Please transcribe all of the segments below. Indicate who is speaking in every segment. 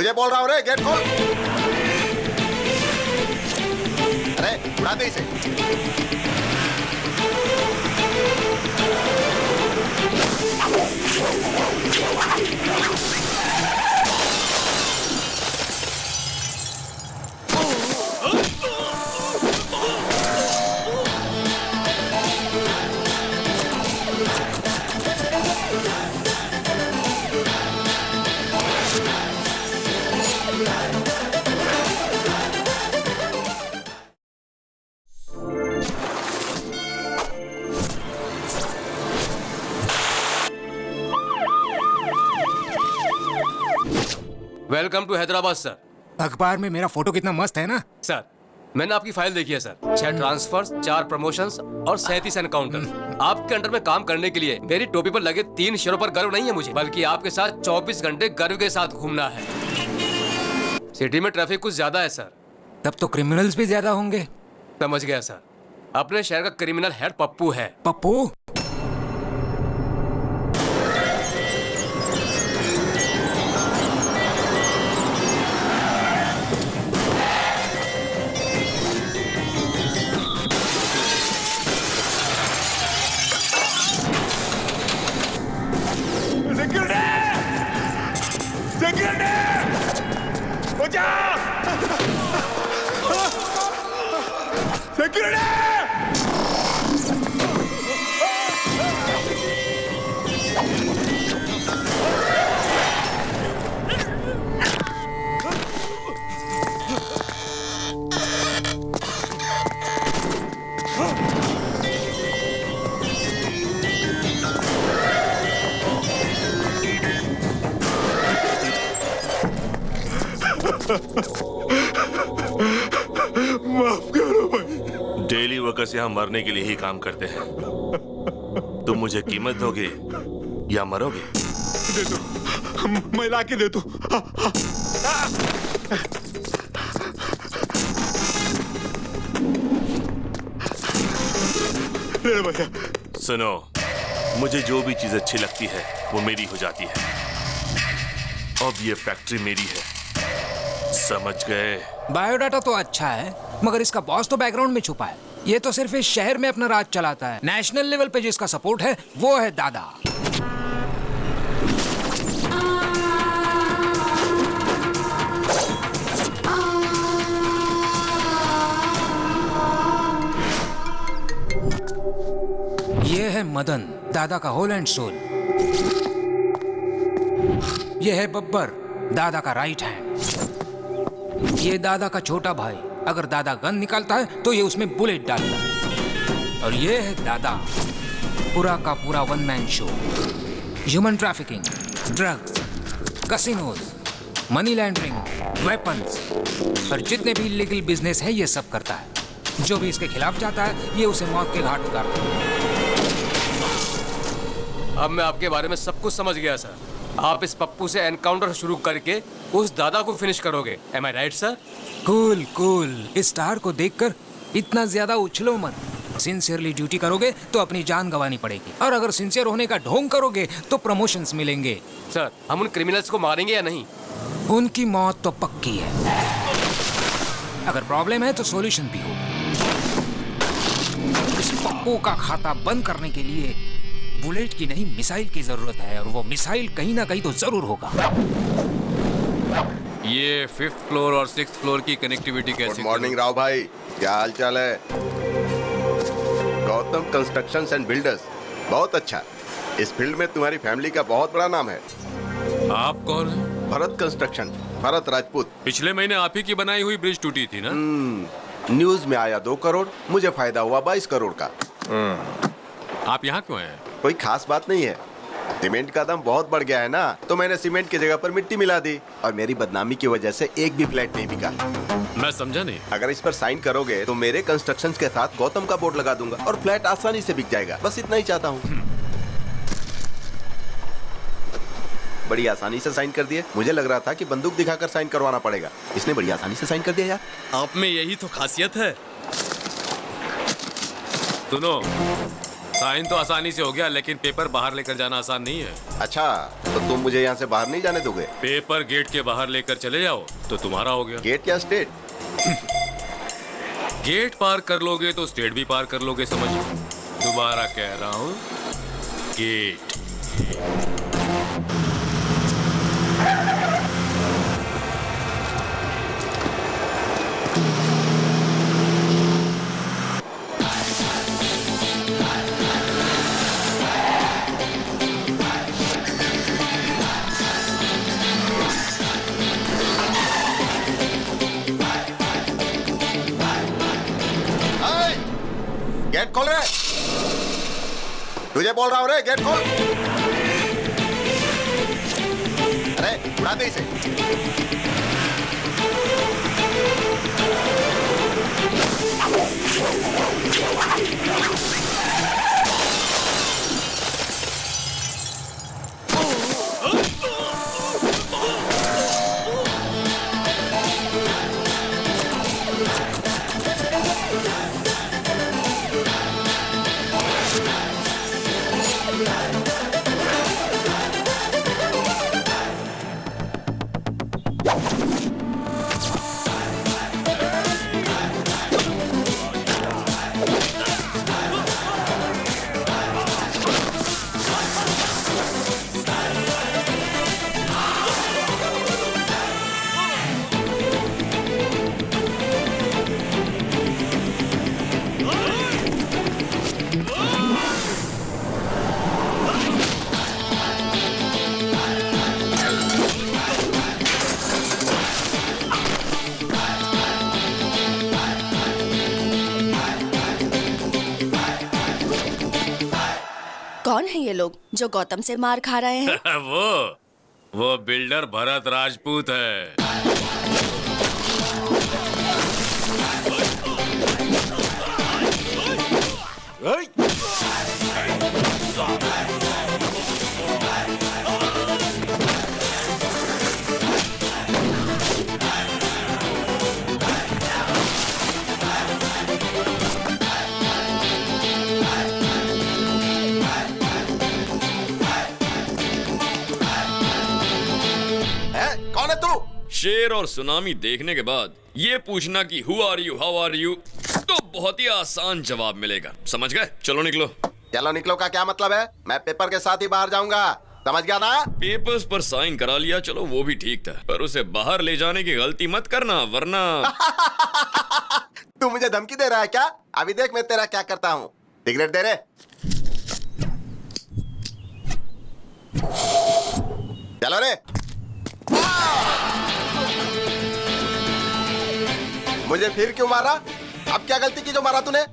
Speaker 1: तुझे बोल रहा हूँ रे, गेट खोल। अरे उड़ा दे इसे।
Speaker 2: Welcome to Hyderabad sir.
Speaker 3: अखबार में मेरा फोटो कितना मस्त है ना
Speaker 2: सर, मैंने आपकी फाइल देखी है सर। 6 ट्रांसफर्स, 4 प्रमोशंस और 37 एनकाउंटर। आपके अंडर में काम करने के लिए मेरी टोपी पर लगे 3 शेरों पर गर्व नहीं है मुझे, बल्कि आपके साथ 24 घंटे गर्व के साथ घूमना है। सिटी में ट्रैफिक कुछ ज्यादा है सर।
Speaker 3: तब तो क्रिमिनल्स भी ज्यादा होंगे।
Speaker 2: समझ गया सर। अपने शहर का क्रिमिनल हेड पप्पू है।
Speaker 3: पप्पू?
Speaker 4: माफ करो भाई। डेली वर्कर्स यहाँ मरने के लिए ही काम करते हैं। तुम मुझे कीमत दोगे या मरोगे?
Speaker 5: दे दो, मैं ला के दे दो। भैया
Speaker 4: सुनो, मुझे जो भी चीज अच्छी लगती है वो मेरी हो जाती है। अब ये फैक्ट्री मेरी है, समझ गए?
Speaker 3: बायोडाटा तो अच्छा है, मगर इसका बॉस तो बैकग्राउंड में छुपा है। ये तो सिर्फ इस शहर में अपना राज चलाता है। नेशनल लेवल पे जिसका सपोर्ट है वो है दादा। ये है मदन, दादा का होल एंड सोल। ये है बब्बर, दादा का राइट हैंड। ये दादा का छोटा भाई, अगर दादा गन निकालता है तो ये उसमें बुलेट डालता है। और ये है दादा, पूरा का पूरा one man show. Human trafficking, drugs, casinos, money laundering, weapons और जितने भी इलीगल बिजनेस है ये सब करता है। जो भी इसके खिलाफ जाता है ये उसे मौत के घाट उतारता है।
Speaker 2: अब मैं आपके बारे में सब कुछ समझ गया सर। आप इस पप्पू से एनकाउंटर शुरू करके उस दादा को फिनिश करोगे। एम आई राइट सर?
Speaker 3: Cool cool. इस स्टार को देखकर इतना ज्यादा उछलो मत। सिंसियरली ड्यूटी करोगे तो अपनी जान गंवानी पड़ेगी, और अगर सिंसियर होने का ढोंग करोगे तो प्रमोशंस मिलेंगे।
Speaker 2: सर, हम उन क्रिमिनल्स को मारेंगे या नहीं?
Speaker 3: उनकी मौत तो पक्की है। अगर प्रॉब्लम है तो सॉल्यूशन भी हो। इस पप्पू का खाता बंद करने के लिए बुलेट की नहीं मिसाइल की जरूरत है, और वो मिसाइल कहीं ना कहीं तो जरूर होगा।
Speaker 6: ये 5th फ्लोर और 6th फ्लोर की कनेक्टिविटी कैसे?
Speaker 1: गुड मॉर्निंग राव भाई, क्या हाल चाल है? गौतम कंस्ट्रक्शंस एंड बिल्डर्स, बहुत अच्छा। इस फील्ड में तुम्हारी फैमिली का बहुत बड़ा नाम है।
Speaker 6: आप कौन हैं?
Speaker 1: भरत कंस्ट्रक्शन, भरत राजपूत।
Speaker 6: पिछले महीने आप ही की बनाई हुई ब्रिज टूटी थी ना?
Speaker 1: न्यूज में आया 2 करोड़, मुझे फायदा हुआ 22 करोड़ का।
Speaker 6: आप यहाँ क्यों हैं?
Speaker 1: कोई खास बात नहीं है। सीमेंट का दाम बहुत बढ़ गया है ना, तो मैंने सीमेंट की जगह पर मिट्टी मिला दी, और मेरी बदनामी की वजह से एक भी फ्लैट नहीं बिका।
Speaker 6: मैं समझा नहीं।
Speaker 1: अगर इस पर साइन करोगे तो मेरे कंस्ट्रक्शंस के साथ गौतम का बोर्ड लगा दूंगा और फ्लैट आसानी से बिक जाएगा। बस इतना ही चाहता हूँ। बड़ी आसानी से साइन कर दिए। मुझे लग रहा था कि बंदूक दिखाकर साइन करवाना पड़ेगा, इसने बड़ी आसानी से साइन कर दिया यार।
Speaker 6: आप में यही तो खासियत है। सुनो, साइन तो आसानी से हो गया, लेकिन पेपर बाहर लेकर जाना आसान नहीं है।
Speaker 1: अच्छा, तो तुम मुझे यहाँ से बाहर नहीं जाने दोगे?
Speaker 6: पेपर गेट के बाहर लेकर चले जाओ तो तुम्हारा हो गया।
Speaker 1: गेट या स्टेट?
Speaker 6: गेट पार कर लोगे तो स्टेट भी पार कर लोगे, समझो। दोबारा कह रहा हूँ, गेट।
Speaker 1: गेट खोल रहे, तुझे बोल रहा हूँ रे, गेट खोल। अरे उड़ा दे इसे।
Speaker 7: कौन है ये लोग जो गौतम से मार खा रहे हैं?
Speaker 6: वो बिल्डर भरत राजपूत है।
Speaker 1: कौन है तू?
Speaker 6: शेर और सुनामी देखने के बाद ये पूछना कि who are you, how are you, तो बहुत ही आसान जवाब मिलेगा। समझ गए? चलो निकलो।
Speaker 1: चलो निकलो का क्या मतलब है? मैं पेपर के साथ ही बाहर जाऊंगा, समझ गया ना?
Speaker 6: पेपर्स पर साइन करा लिया, चलो वो भी ठीक था, पर उसे बाहर ले जाने की गलती मत करना, वरना
Speaker 1: तू मुझे धमकी दे रहा है क्या? अभी देख मैं तेरा क्या करता हूँ। सिगरेट दे रे। चलो रे। मुझे फिर क्यों मारा? अब क्या गलती की जो मारा तूने?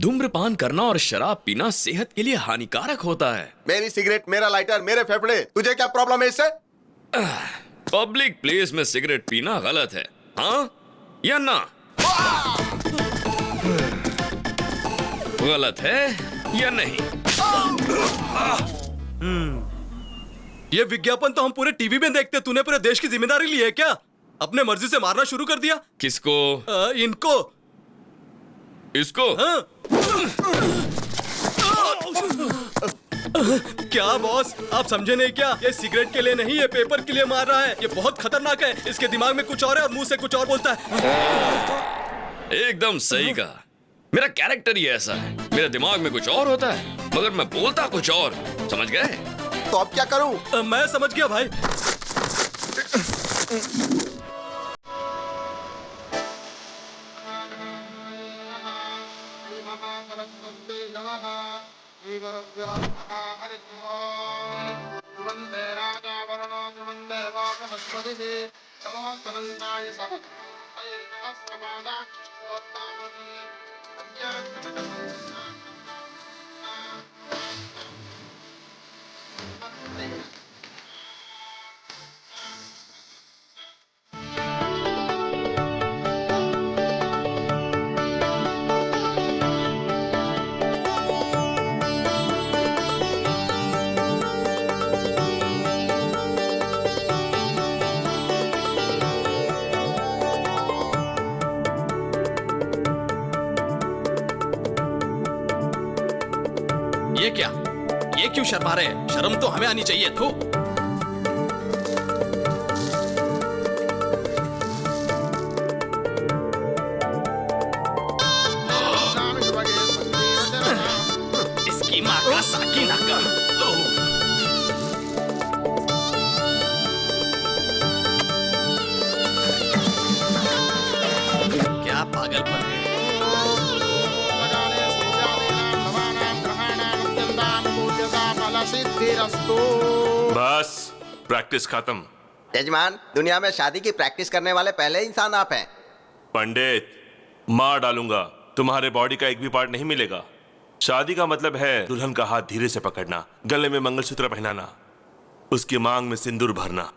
Speaker 6: धूम्रपान करना और शराब पीना सेहत के लिए हानिकारक होता है।
Speaker 1: मेरी सिगरेट, मेरा लाइटर, मेरे फेफड़े, तुझे क्या प्रॉब्लम है इससे?
Speaker 6: पब्लिक प्लेस में सिगरेट पीना गलत है, हाँ या ना? गलत है या नहीं?
Speaker 8: ये विज्ञापन तो हम पूरे टीवी में देखते, तूने पूरे देश की जिम्मेदारी ली है क्या? अपने मर्जी से मारना शुरू कर दिया।
Speaker 6: किसको?
Speaker 8: इनको।
Speaker 6: इसको?
Speaker 8: हाँ? क्या बॉस, आप समझे नहीं क्या? ये सिगरेट के लिए नहीं, ये पेपर के लिए मार रहा है। ये बहुत खतरनाक है, इसके दिमाग में कुछ और है और मुंह से कुछ और बोलता है।
Speaker 6: एकदम सही कहा, मेरा कैरेक्टर ही ऐसा है। मेरे दिमाग में कुछ और होता है मगर मैं बोलता कुछ और, समझ गए?
Speaker 1: तो अब क्या करूं?
Speaker 8: मैं समझ गया भाई। ये क्या? ये क्यों शर्मा रहे हैं? शर्म तो हमें आनी चाहिए। थू। पागलपन है।
Speaker 4: बस प्रैक्टिस खत्म।
Speaker 1: यजमान, दुनिया में शादी की प्रैक्टिस करने वाले पहले इंसान आप हैं।
Speaker 4: पंडित, मार डालूंगा, तुम्हारे बॉडी का एक भी पार्ट नहीं मिलेगा। शादी का मतलब है दुल्हन का हाथ धीरे से पकड़ना, गले में मंगलसूत्र पहनाना, उसकी मांग में सिंदूर भरना।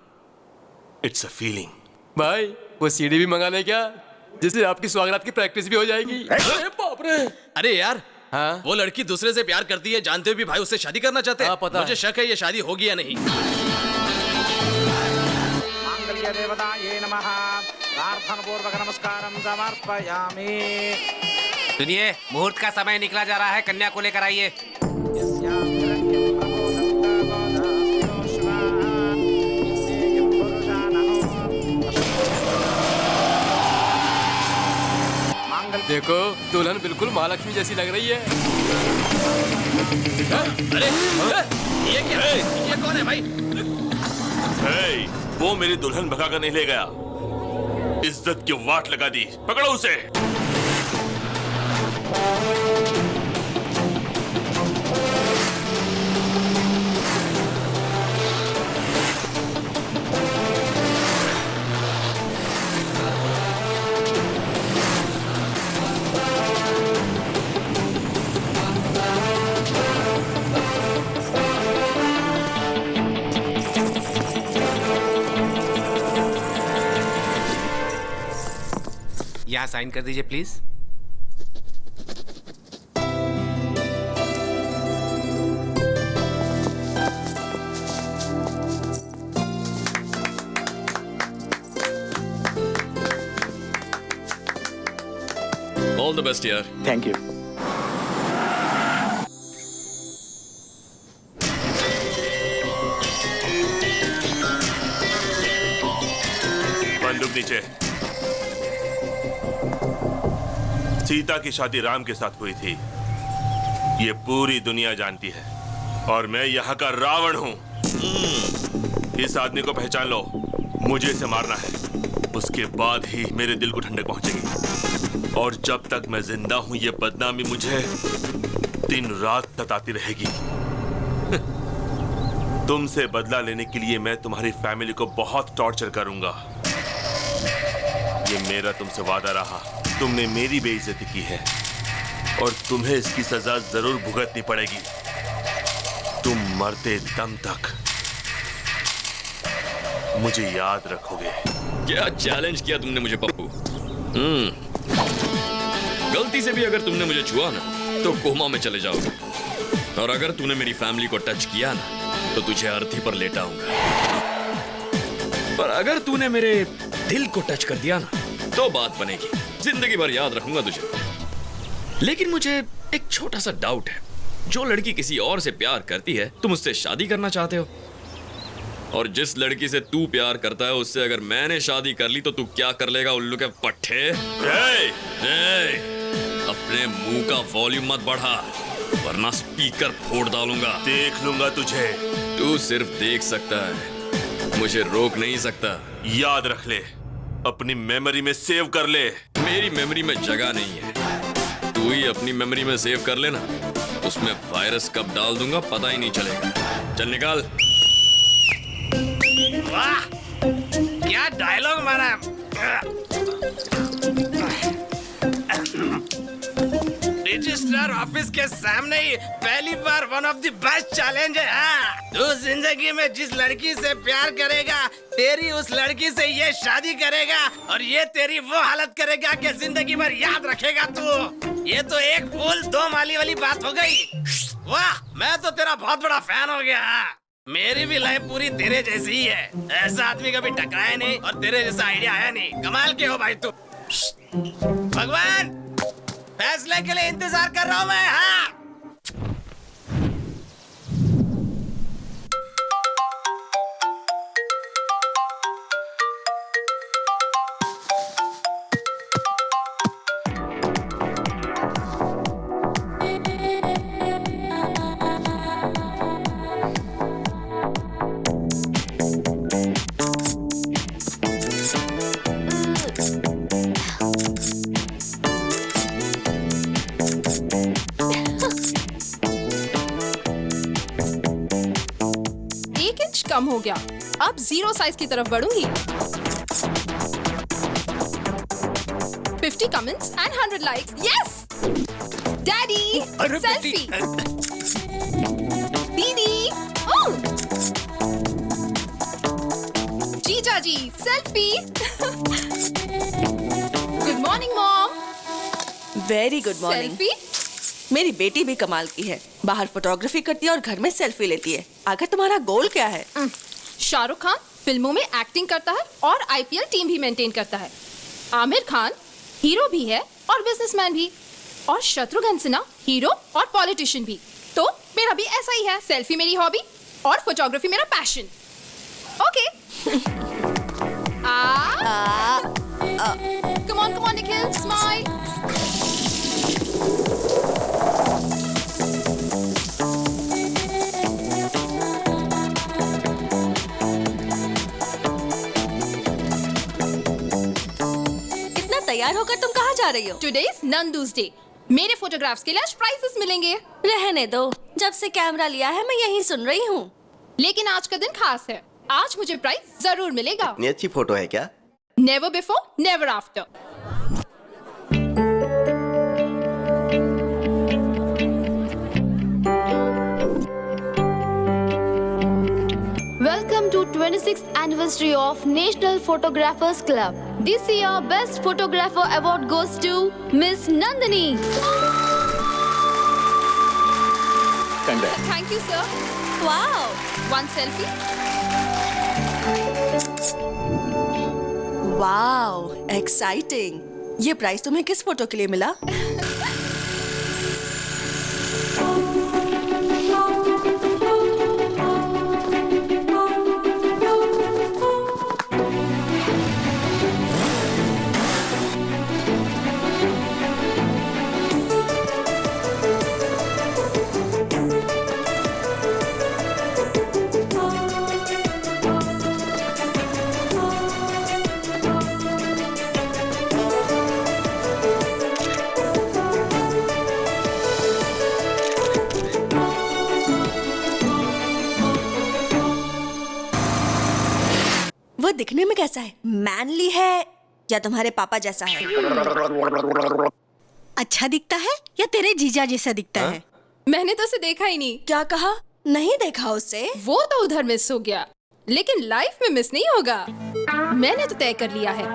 Speaker 4: It's a feeling.
Speaker 2: भाई वो सीढ़ी भी मंगा ले क्या, जिससे आपकी स्वागरात की प्रैक्टिस भी हो जाएगी। अरे बाप रे।
Speaker 8: अरे यार,
Speaker 2: हाँ?
Speaker 8: वो लड़की दूसरे से प्यार करती है, जानते हुए भी भाई उससे शादी करना चाहते हैं।
Speaker 2: हाँ, पता
Speaker 8: मुझे
Speaker 2: है।
Speaker 8: शक है ये शादी होगी या नहीं।
Speaker 9: मांगल्य देवताये नमः। प्रार्थनापूर्वक नमस्कारं समर्पयामि।
Speaker 3: सुनिए, मुहूर्त का समय निकला जा रहा है, कन्या को लेकर आइए।
Speaker 2: देखो दुल्हन बिल्कुल महालक्ष्मी जैसी लग रही है।
Speaker 8: अरे ये क्या है? ये कौन है भाई?
Speaker 4: हे, वो मेरी दुल्हन भगाकर नहीं ले गया, इज्जत की वाट लगा दी। पकड़ो उसे।
Speaker 3: यहाँ साइन कर दीजिए प्लीज।
Speaker 6: ऑल द बेस्ट यार।
Speaker 9: Thank you.
Speaker 4: बंदूक नीचे। सीता की शादी राम के साथ हुई थी, ये पूरी दुनिया जानती है, और मैं यहाँ का रावण हूँ। इस आदमी को पहचान लो, मुझे इसे मारना है, उसके बाद ही मेरे दिल को ठंडक पहुंचेगी। और जब तक मैं जिंदा हूं ये बदनामी मुझे दिन रात सताती रहेगी। तुमसे बदला लेने के लिए मैं तुम्हारी फैमिली को बहुत टॉर्चर करूंगा। ये मेरा तुमसे वादा रहा। तुमने मेरी बेइज्जती की है और तुम्हें इसकी सजा जरूर भुगतनी पड़ेगी, तुम मरते दम तक मुझे याद रखोगे।
Speaker 6: क्या चैलेंज किया तुमने मुझे पप्पू। गलती से भी अगर तुमने मुझे छुआ ना तो कोमा में चले जाओगे, और अगर तूने मेरी फैमिली को टच किया ना तो तुझे अर्थी पर लेटाऊंगा। पर अगर तूने मेरे दिल को टच कर दिया ना तो बात बनेगी, जिंदगी भर याद रखूंगा तुझे। लेकिन मुझे एक छोटा सा डाउट है, जो लड़की किसी और से प्यार करती है तुम उससे शादी करना चाहते हो, और जिस लड़की से तू प्यार करता है उससे अगर मैंने शादी कर ली तो तू क्या कर लेगा उल्लू के पट्टे? अपने मुंह का वॉल्यूम मत बढ़ा वरना स्पीकर फोड़ डालूंगा।
Speaker 4: देख लूंगा तुझे।
Speaker 6: तू सिर्फ देख सकता है, मुझे रोक नहीं सकता।
Speaker 4: याद रख ले, अपनी मेमोरी में सेव कर ले।
Speaker 6: मेरी मेमोरी में जगह नहीं है, तू ही अपनी मेमोरी में सेव कर लेना, उसमें वायरस कब डाल दूंगा पता ही नहीं चलेगा। चल निकाल।
Speaker 9: वाह, क्या डायलॉग मारा। रजिस्ट्रार ऑफिस के सामने ही पहली बार one of the best challenge है। हाँ, तू जिंदगी में जिस लड़की से प्यार करेगा तेरी उस लड़की से ये शादी करेगा, और ये तेरी वो हालत करेगा कि जिंदगी भर याद रखेगा तू। ये तो एक फूल दो माली वाली बात हो गई। वाह, मैं तो तेरा बहुत बड़ा फैन हो गया। मेरी भी लाइफ पूरी तेरे जैसी ही है, ऐसा आदमी कभी टकराया नहीं और तेरे जैसा आइडिया आया नहीं। कमाल के हो भाई तू। भगवान, फैसले के लिए इंतजार कर रहा हूँ मैं। हाँ,
Speaker 10: कम हो गया। अब 0 साइज की तरफ बढ़ूंगी। 50 comments and 100 likes. Yes daddy, selfie. दीदी, जीजा जी, selfie. Good morning mom.
Speaker 7: Very good morning.
Speaker 10: Selfie.
Speaker 7: मेरी बेटी भी कमाल की है, बाहर फोटोग्राफी करती है और घर में सेल्फी लेती है। आखिर तुम्हारा गोल क्या है?
Speaker 10: शाहरुख खान फिल्मों में एक्टिंग करता है और आईपीएल टीम भी मेंटेन करता है। आमिर खान हीरो भी है और बिजनेसमैन भी, और शत्रुघ्न सिन्हा हीरो और पॉलिटिशियन भी। तो मेरा भी ऐसा ही है, सेल्फी मेरी हॉबी और फोटोग्राफी मेरा passion. Okay. Come on Nikhil, smile.
Speaker 7: तैयार होकर तुम कहाँ जा रही हो?
Speaker 10: Today's नंदूस day. मेरे फोटोग्राफ्स के लिए आज प्राइजेस मिलेंगे।
Speaker 7: रहने दो, जब से कैमरा लिया है मैं यही सुन रही हूँ।
Speaker 10: लेकिन आज का दिन खास है, आज मुझे प्राइज जरूर मिलेगा।
Speaker 1: इतनी अच्छी फोटो है क्या?
Speaker 10: Never before, never after.
Speaker 11: Welcome to 26th anniversary of National Photographers Club. This year, Best Photographer Award goes to Miss Nandini.
Speaker 10: Thank you, sir.
Speaker 7: Wow.
Speaker 10: One selfie.
Speaker 7: Wow, exciting. ये prize तुम्हें किस photo के लिए मिला? वो दिखने में कैसा है? मैनली है या तुम्हारे पापा जैसा है?
Speaker 12: अच्छा दिखता है या तेरे जीजा जैसा दिखता है?
Speaker 10: मैंने तो उसे देखा ही नहीं।
Speaker 7: क्या कहा? नहीं देखा उसे?
Speaker 10: वो तो उधर मिस हो गया, लेकिन लाइफ में मिस नहीं होगा। मैंने तो तय कर लिया है,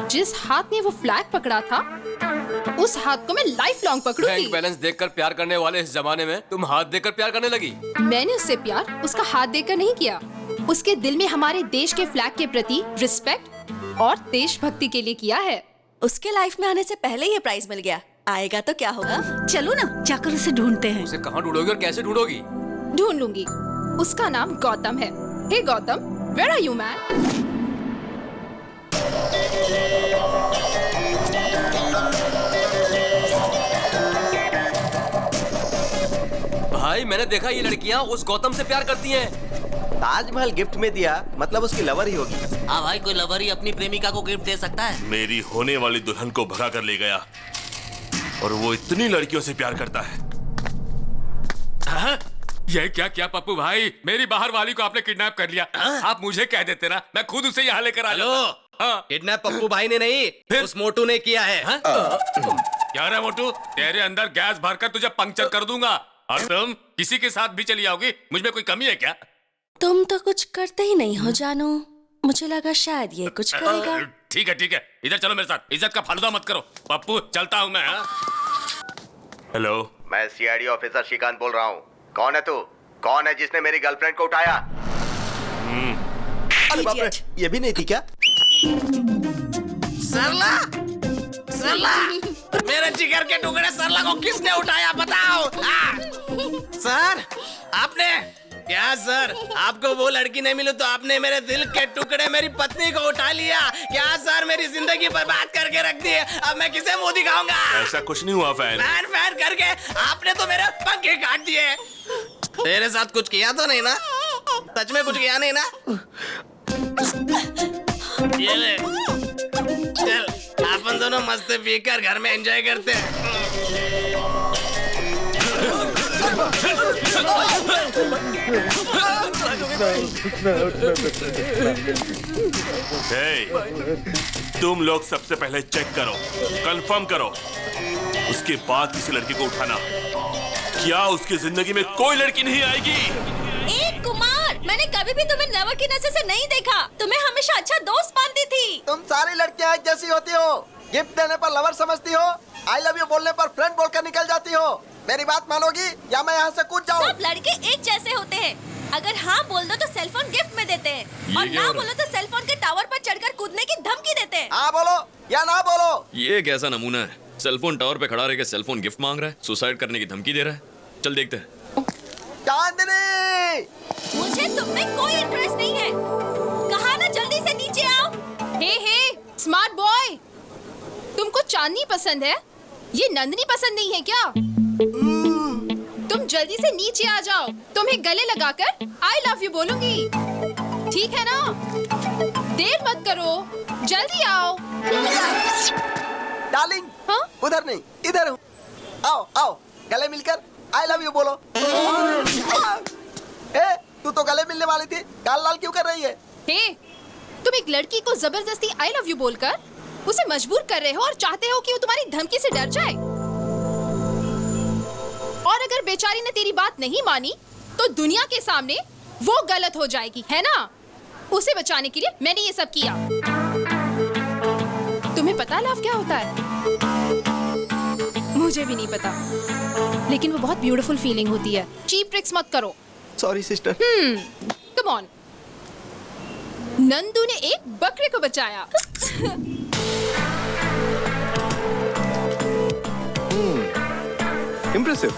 Speaker 10: जिस हाथ ने वो फ्लैग पकड़ा था उस हाथ को मैं लाइफ लॉन्ग पकड़ूंगी।
Speaker 2: बैंक बैलेंस देखकर प्यार करने वाले इस जमाने में तुम हाथ देकर प्यार करने लगी।
Speaker 10: मैंने उससे प्यार उसका हाथ देकर नहीं किया, उसके दिल में हमारे देश के फ्लैग के प्रति रिस्पेक्ट और देशभक्ति के लिए किया है।
Speaker 7: उसके लाइफ में आने से पहले ये प्राइज मिल गया, आएगा तो क्या होगा?
Speaker 12: चलो ना जाकर उसे ढूंढते हैं।
Speaker 2: उसे कहाँ ढूंढोगी और कैसे ढूंढोगी?
Speaker 10: ढूंढ लूंगी। उसका नाम गौतम है। Hey Gautam, where are you man?
Speaker 2: भाई मैंने देखा ये लड़कियां उस गौतम से प्यार करती हैं।
Speaker 1: ताजमहल गिफ्ट में दिया, मतलब उसकी लवर ही होगी।
Speaker 9: हाँ भाई, कोई लवर ही अपनी प्रेमिका को गिफ्ट दे सकता है।
Speaker 4: मेरी होने वाली दुल्हन को भगा कर ले गया और वो इतनी लड़कियों से प्यार करता है।
Speaker 3: हाँ? ये क्या किया पप्पू भाई? मेरी बाहर वाली को आपने किडनैप कर लिया। आप मुझे कह देते ना, मैं खुद उसे यहाँ लेकर आ जाता।
Speaker 8: किडनैप पप्पू भाई ने नहीं, उस मोटू ने किया है।
Speaker 3: क्या रे मोटू, तेरे अंदर गैस भरकर तुझे पंक्चर कर दूंगा। और तुम किसी के साथ भी चली आओगी, मुझ में कोई कमी है क्या?
Speaker 7: तुम तो कुछ करते ही नहीं हो जानू, मुझे लगा शायद ये कुछ करेगा।
Speaker 3: ठीक है, इधर चलो मेरे साथ। इज्जत का फालूदा मत करो पप्पू, चलता हूँ मैं।
Speaker 4: हेलो,
Speaker 1: मैं सीआईडी ऑफिसर श्रीकांत बोल रहा हूँ। कौन है तू? कौन है जिसने मेरी गर्लफ्रेंड को उठाया? अरे बाप रे, ये भी नहीं थी क्या?
Speaker 9: सरला, मेरे जिगर के टुकड़े सरला को किसने उठाया बताओ? सर, आपने क्या? सर, आपको वो लड़की नहीं मिली तो आपने मेरे दिल के टुकड़े मेरी पत्नी को उठा लिया क्या? सर, मेरी जिंदगी बर्बाद करके रख दी है, अब मैं किसे मुंह दिखाऊंगा?
Speaker 4: ऐसा कुछ नहीं हुआ फैन।
Speaker 9: फैन करके आपने तो मेरे पंखे काट दिए। तेरे साथ कुछ किया तो नहीं ना? सच में कुछ किया नहीं ना? ये ले, चल अपन दोनों मस्त पीकर घर में एंजॉय करते हैं।
Speaker 4: तुम लोग सबसे पहले चेक करो, कंफर्म करो, उसके बाद किसी लड़की को उठाना। क्या उसकी जिंदगी में कोई लड़की नहीं आएगी?
Speaker 13: कुमार, मैंने कभी भी तुम्हें लवर की नजर से नहीं देखा। तुम्हें हमेशा अच्छा दोस्त मानती थी।
Speaker 1: तुम सारी लड़कियां एक जैसी होती हो। गिफ्ट देने पर लवर समझती हो, आई लव यू बोलने पर फ्रेंड बोलकर निकल जाती हो। मेरी बात मानोगी या मैं यहाँ से कूद जाऊँ?
Speaker 13: सब लड़के एक जैसे होते हैं। अगर हाँ बोल दो तो सेलफोन गिफ्ट में देते हैं और ना बोलो तो सेलफोन के टावर पर चढ़कर कूदने की धमकी देते हैं।
Speaker 1: हाँ बोलो या ना बोलो।
Speaker 6: ये कैसा नमूना है? सेलफोन टावर पे खड़ा रह के सेलफोन गिफ्ट मांग रहा है, सुसाइड करने की धमकी दे रहा है। चल देखते हैं।
Speaker 1: चांदनी,
Speaker 13: मुझे तुम में कोई इंटरेस्ट नहीं है। कहा ना जल्दी से नीचे आओ।
Speaker 10: हे स्मार्ट बॉय, तुमको चांदनी पसंद है, ये नंदनी पसंद नहीं है क्या? तुम जल्दी से नीचे आ जाओ, तुम्हें गले लगाकर आई लव यू बोलूंगी, ठीक है ना? देर मत करो, जल्दी आओ।
Speaker 1: डार्लिंग,
Speaker 10: हाँ?
Speaker 1: उधर नहीं इधर हूँ। आओ आओ, गले मिलकर आई लव यू बोलो। तू तो गले मिलने वाली थी, गाल लाल क्यों कर रही है?
Speaker 10: हे, तुम एक लड़की को जबरदस्ती आई लव यू बोलकर उसे मजबूर कर रहे हो और चाहते हो कि वो तुम्हारी धमकी से डर जाए। और अगर बेचारी ने तेरी बात नहीं मानी तो दुनिया के सामने वो गलत हो जाएगी, है ना? उसे बचाने के लिए मैंने ये सब किया। तुम्हें पता लव क्या होता है? मुझे भी नहीं पता, लेकिन वो बहुत ब्यूटीफुल फीलिंग होती है। चीप ट्रिक्स मत करो।
Speaker 1: Sorry sister.
Speaker 10: Come on. Nandu ने एक बकरे को बचाया।
Speaker 1: इम्प्रेसिव।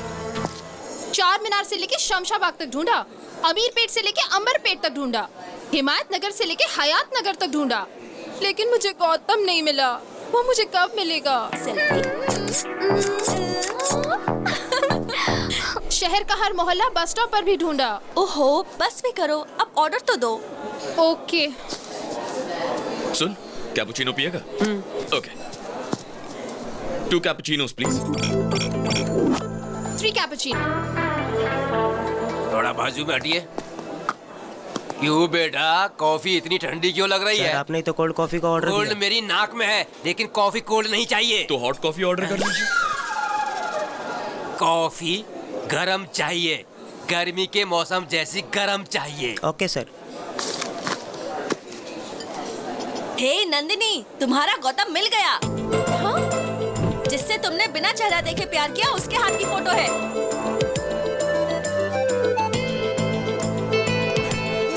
Speaker 10: चार मीनार से लेके शमशाबाग तक ढूंढा, अमीर पेट से लेके अंबर पेट तक ढूंढा, हिमायत नगर से लेके हयात नगर तक ढूंढा, लेकिन मुझे गौतम नहीं मिला। वो मुझे कब मिलेगा? शहर का हर मोहल्ला बस स्टॉप पर भी ढूंढा।
Speaker 13: ओहो, बस भी करो, अब ऑर्डर तो दो।
Speaker 10: ओके।
Speaker 6: सुन, कैपुचिनो पिएगा? ओके। 2 cappuccinos please.
Speaker 10: 3 कैपुचिनो।
Speaker 2: थोड़ा बाजू में हटिए। क्यों बेटा, कॉफी इतनी ठंडी क्यों लग रही है?
Speaker 14: आपने तो कोल्ड कॉफी का ऑर्डर
Speaker 2: कोल्ड मेरी नाक में है, लेकिन कॉफी कोल्ड नहीं चाहिए।
Speaker 6: तो हॉट कॉफी ऑर्डर कर लीजिए।
Speaker 2: कॉफी गरम चाहिए, गर्मी के मौसम जैसी गरम चाहिए।
Speaker 14: Okay sir.
Speaker 13: हे नंदिनी, तुम्हारा गौतम मिल गया। हाँ? जिससे तुमने बिना चेहरा देखे प्यार किया, उसके हाथ की फोटो है।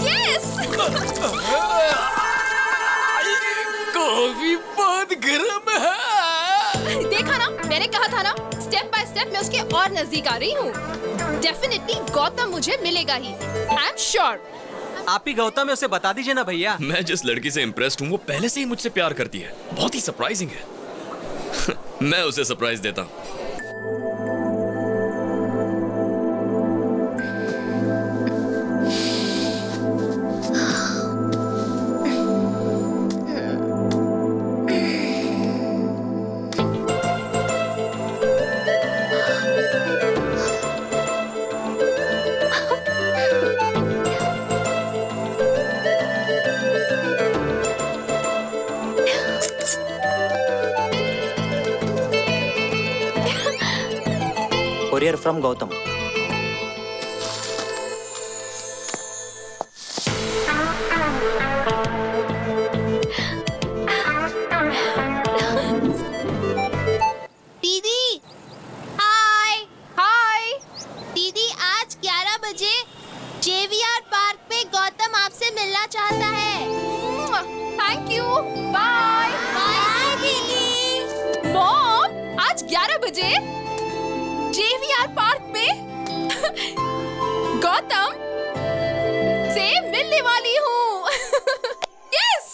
Speaker 13: यस।
Speaker 2: कॉफी बहुत गर्म है।
Speaker 10: देखा ना, मैंने कहा था ना, स्टेप बाय स्टेप मैं उसके और नजदीक आ रही हूँ। डेफिनेटली गौतम मुझे मिलेगा ही। I am sure.
Speaker 8: आप ही गौतम है, उसे बता दीजिए ना भैया।
Speaker 6: मैं जिस लड़की से इम्प्रेस्ड हूँ वो पहले से ही मुझसे प्यार करती है। बहुत ही सरप्राइजिंग है। मैं उसे सरप्राइज देता हूँ।
Speaker 14: Courier from Gautam.
Speaker 11: दीदी, हाय हाय दीदी, आज 11 बजे JVR पार्क पे गौतम आपसे मिलना चाहता है।
Speaker 10: थैंक यू, बाय
Speaker 11: बाय दीदी।
Speaker 10: मॉम, आज 11 बजे JVR पार्क में गौतम से मिलने वाली हूँ। यस।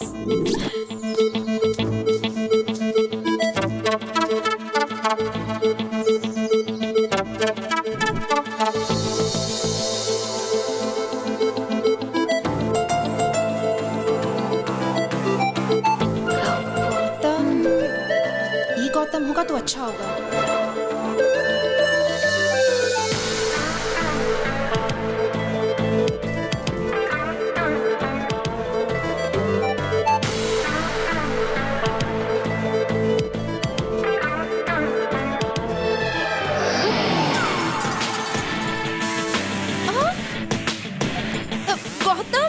Speaker 10: गौतम, ये गौतम होगा तो अच्छा होगा।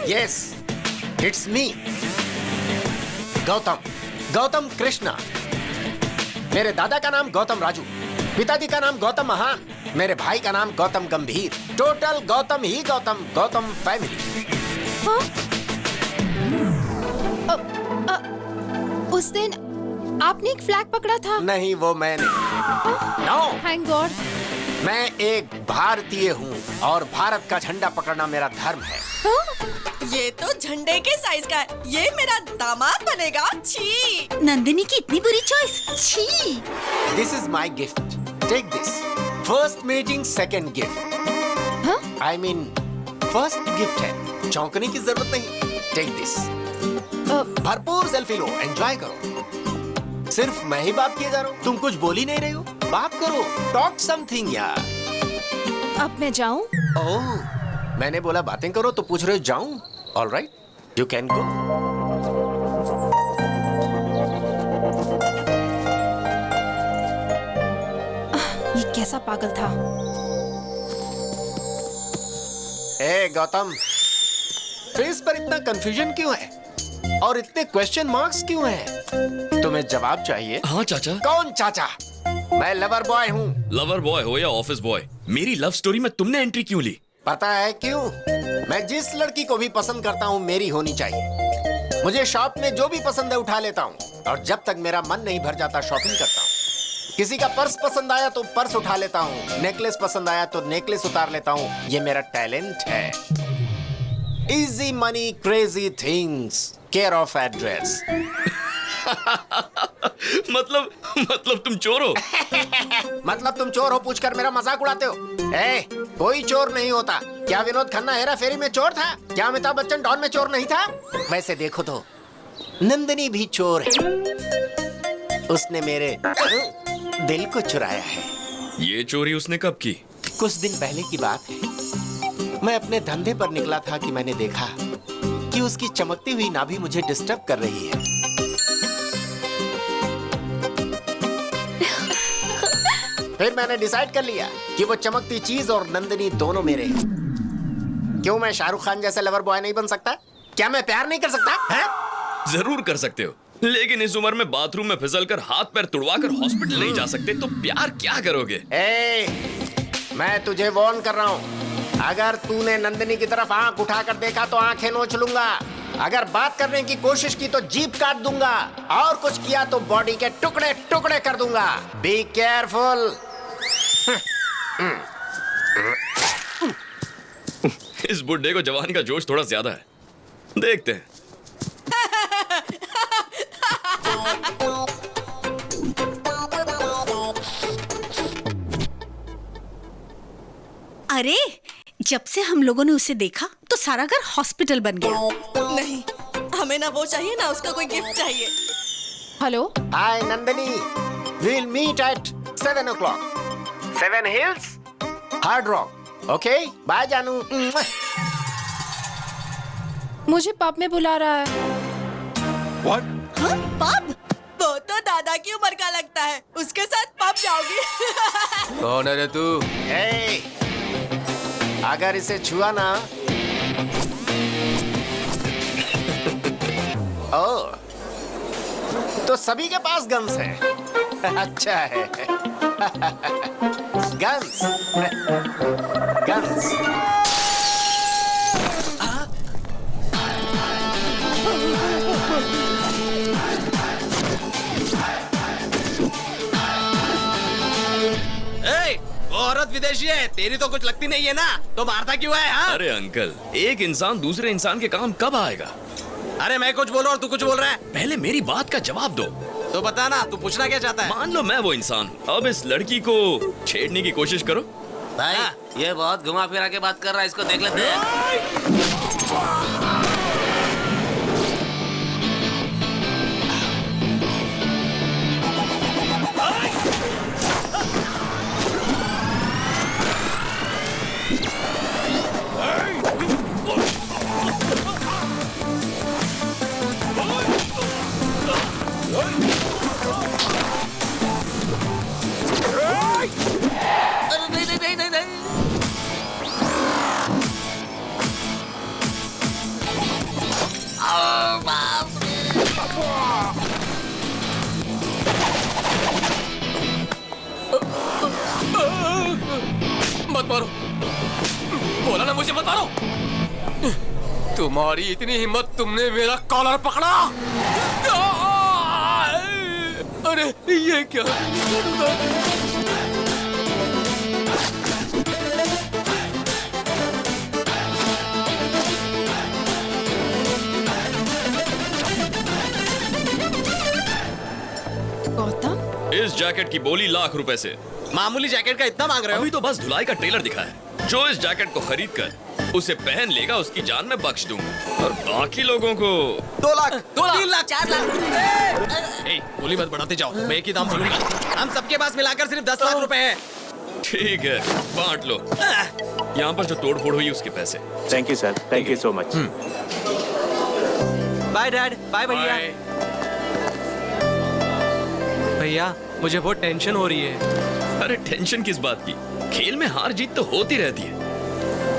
Speaker 1: Yes, it's me Gautam, Gautam Krishna. मेरे दादा का नाम गौतम राजू, पिताजी का नाम गौतम महान, मेरे भाई का नाम गौतम गंभीर। टोटल गौतम ही गौतम, गौतम फैमिली।
Speaker 10: उस दिन आपने एक फ्लैग पकड़ा था।
Speaker 1: नहीं, वो मैंने। No,
Speaker 10: thank God.
Speaker 1: मैं एक भारतीय हूँ और भारत का झंडा पकड़ना मेरा धर्म है।
Speaker 13: ये तो झंडे के साइज का है। ये मेरा दामाद बनेगा। छी।
Speaker 12: नंदिनी की इतनी बुरी चॉइस। छी।
Speaker 1: This is my gift, take this. First meeting second gift. I mean first gift है, चौंकने की जरूरत नहीं। Take this. भरपूर सेल्फी लो, एंजॉय करो। सिर्फ मैं ही बात किए जा रहा हूँ, तुम कुछ बोल ही नहीं रहे हो। बात करो, टॉक समथिंग यार।
Speaker 10: अब मैं जाऊँ?
Speaker 1: ओह, मैंने बोला बातें करो तो पूछ रहे हो जाऊँ? All right, you can go.
Speaker 10: ये कैसा पागल था?
Speaker 1: ए गौतम, फेस पर इतना कंफ्यूजन क्यों है और इतने क्वेश्चन मार्क्स क्यों हैं? तुम्हें जवाब चाहिए?
Speaker 6: हाँ चाचा।
Speaker 1: कौन चाचा? मैं लवर बॉय हूँ।
Speaker 6: लवर बॉय हो या ऑफिस बॉय, मेरी लव स्टोरी में तुमने एंट्री क्यों ली?
Speaker 1: पता है क्यों? मैं जिस लड़की को भी पसंद करता हूँ मेरी होनी चाहिए। मुझे शॉप में जो भी पसंद है उठा लेता हूँ और जब तक मेरा मन नहीं भर जाता शॉपिंग करता हूँ। किसी का पर्स पसंद आया तो पर्स उठा लेता हूँ, नेकलेस पसंद आया तो नेकलेस उतार लेता हूँ। ये मेरा टैलेंट है। Easy money crazy things, care of address.
Speaker 6: मतलब तुम चोर हो?
Speaker 1: मतलब तुम चोर हो पूछकर मेरा मजाक उड़ाते हो? ए, कोई चोर नहीं होता। क्या विनोद खन्ना हेरा फेरी में चोर था? क्या अमिताभ बच्चन डॉन में चोर नहीं था? वैसे देखो तो नंदिनी भी चोर है। उसने मेरे दिल को चुराया है।
Speaker 6: ये चोरी उसने कब की?
Speaker 1: कुछ दिन पहले की बात है। मैं अपने धंधे पर निकला था कि मैंने देखा कि उसकी चमकती हुई नाभि मुझे डिस्टर्ब कर रही है। फिर मैंने डिसाइड कर लिया कि वो चमकती चीज और नंदिनी दोनों मेरे हैं। क्यों मैं शाहरुख खान जैसे लवर बॉय नहीं बन सकता? क्या मैं प्यार नहीं कर सकता है?
Speaker 6: जरूर कर सकते हो, लेकिन इस उम्र में बाथरूम में फिसलकर हाथ पैर तुड़वाकर हॉस्पिटल नहीं जा सकते तो प्यार क्या करोगे?
Speaker 1: मैं तुझे वार्न कर रहा हूँ, अगर तूने नंदिनी की तरफ आंख उठाकर देखा तो आंखें नोच लूंगा। अगर बात करने की कोशिश की तो जीभ काट दूंगा और कुछ किया तो बॉडी के टुकड़े टुकड़े कर दूंगा। Be careful.
Speaker 6: इस बुड्ढे को जवानी का जोश थोड़ा ज्यादा है, देखते हैं।
Speaker 12: अरे, जब से हम लोगों ने उसे देखा तो सारा घर हॉस्पिटल बन गया।
Speaker 13: नहीं, हमें ना वो चाहिए ना उसका कोई गिफ्ट चाहिए।
Speaker 10: Hello,
Speaker 1: hi Nandini, we'll meet at 7 o'clock. 7 Hills, Hard Rock. Okay, bye जानू।
Speaker 10: मुझे पब में बुला रहा है।
Speaker 5: What?
Speaker 12: हाँ, पब?
Speaker 13: वो तो दादा की उम्र का लगता है, उसके साथ पब जाओगी?
Speaker 2: कौन है रे तू?
Speaker 1: अगर इसे छुआ ना ओ, तो सभी के पास गन्स है। अच्छा है। Guns guns.
Speaker 9: वो औरत विदेशी है, तेरी तो कुछ लगती नहीं है ना, तो मारता क्यों है? हाँ?
Speaker 6: अरे अंकल, एक इंसान दूसरे इंसान के काम कब आएगा?
Speaker 9: अरे मैं कुछ बोल रहा हूँ, तू कुछ बोल रहा है।
Speaker 6: पहले मेरी बात का जवाब दो।
Speaker 9: तो बता ना, तू पूछना क्या चाहता है?
Speaker 6: मान लो मैं वो इंसान हूँ, अब इस लड़की को छेड़ने की कोशिश करो।
Speaker 9: भाई, ये बहुत घुमा फिरा के बात कर रहा है, इसको देख लेते हैं।
Speaker 2: मत मारो, बोला ना मुझे मत मारो। तुम्हारी इतनी हिम्मत, तुमने मेरा कॉलर पकड़ा। अरे ये क्या?
Speaker 10: गौतम,
Speaker 6: इस जैकेट की बोली ₹1,00,000 से।
Speaker 8: मामूली जैकेट का इतना मांग रहे हो?
Speaker 6: अभी तो बस धुलाई का ट्रेलर दिखा है। जो इस जैकेट को खरीद कर उसे पहन लेगा, उसकी जान मैं बख्श दूंगा, और बाकी लोगों को
Speaker 8: 2 लाख,
Speaker 7: 2 लाख, 3 लाख, 4 लाख।
Speaker 8: बोली मत बढ़ाते जाओ, मैं एक ही दाम बोलूंगा। हम सबके पास मिलाकर सिर्फ 10 लाख रुपए हैं।
Speaker 6: ठीक है, बांट लो। यहाँ पर जो तोड़फोड़ हुई उसके पैसे।
Speaker 14: Thank you sir, thank you so much.
Speaker 8: Bye dad, bye भैया। भैया मुझे बहुत टेंशन हो रही है।
Speaker 6: अरे टेंशन किस बात की? खेल में हार जीत तो होती रहती है,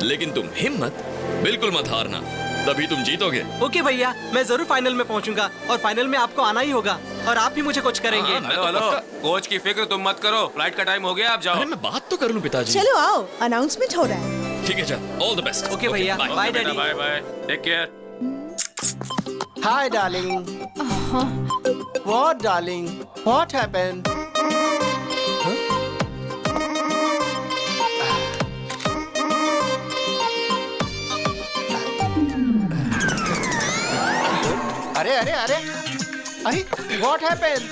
Speaker 6: लेकिन तुम हिम्मत बिल्कुल मत हारना, तभी तुम जीतोगे।
Speaker 8: ओके भैया, मैं जरूर फाइनल में पहुंचूंगा, और फाइनल में आपको आना ही होगा, और आप ही मुझे कोच करेंगे।
Speaker 3: हेलो, कोच की फिक्र तुम मत करो, फ्लाइट का टाइम हो गया, आप जाओ।
Speaker 6: अरे मैं बात तो कर लूं पिताजी।
Speaker 11: चलो आओ, अनाउंसमेंट हो रहा है।
Speaker 6: ठीक है, चल, ऑल द बेस्ट।
Speaker 8: ओके भैया, bye daddy.
Speaker 3: Bye bye, take care.
Speaker 1: Hi, darling. What, darling? What happened? अरे अरे अरे अरे What happened?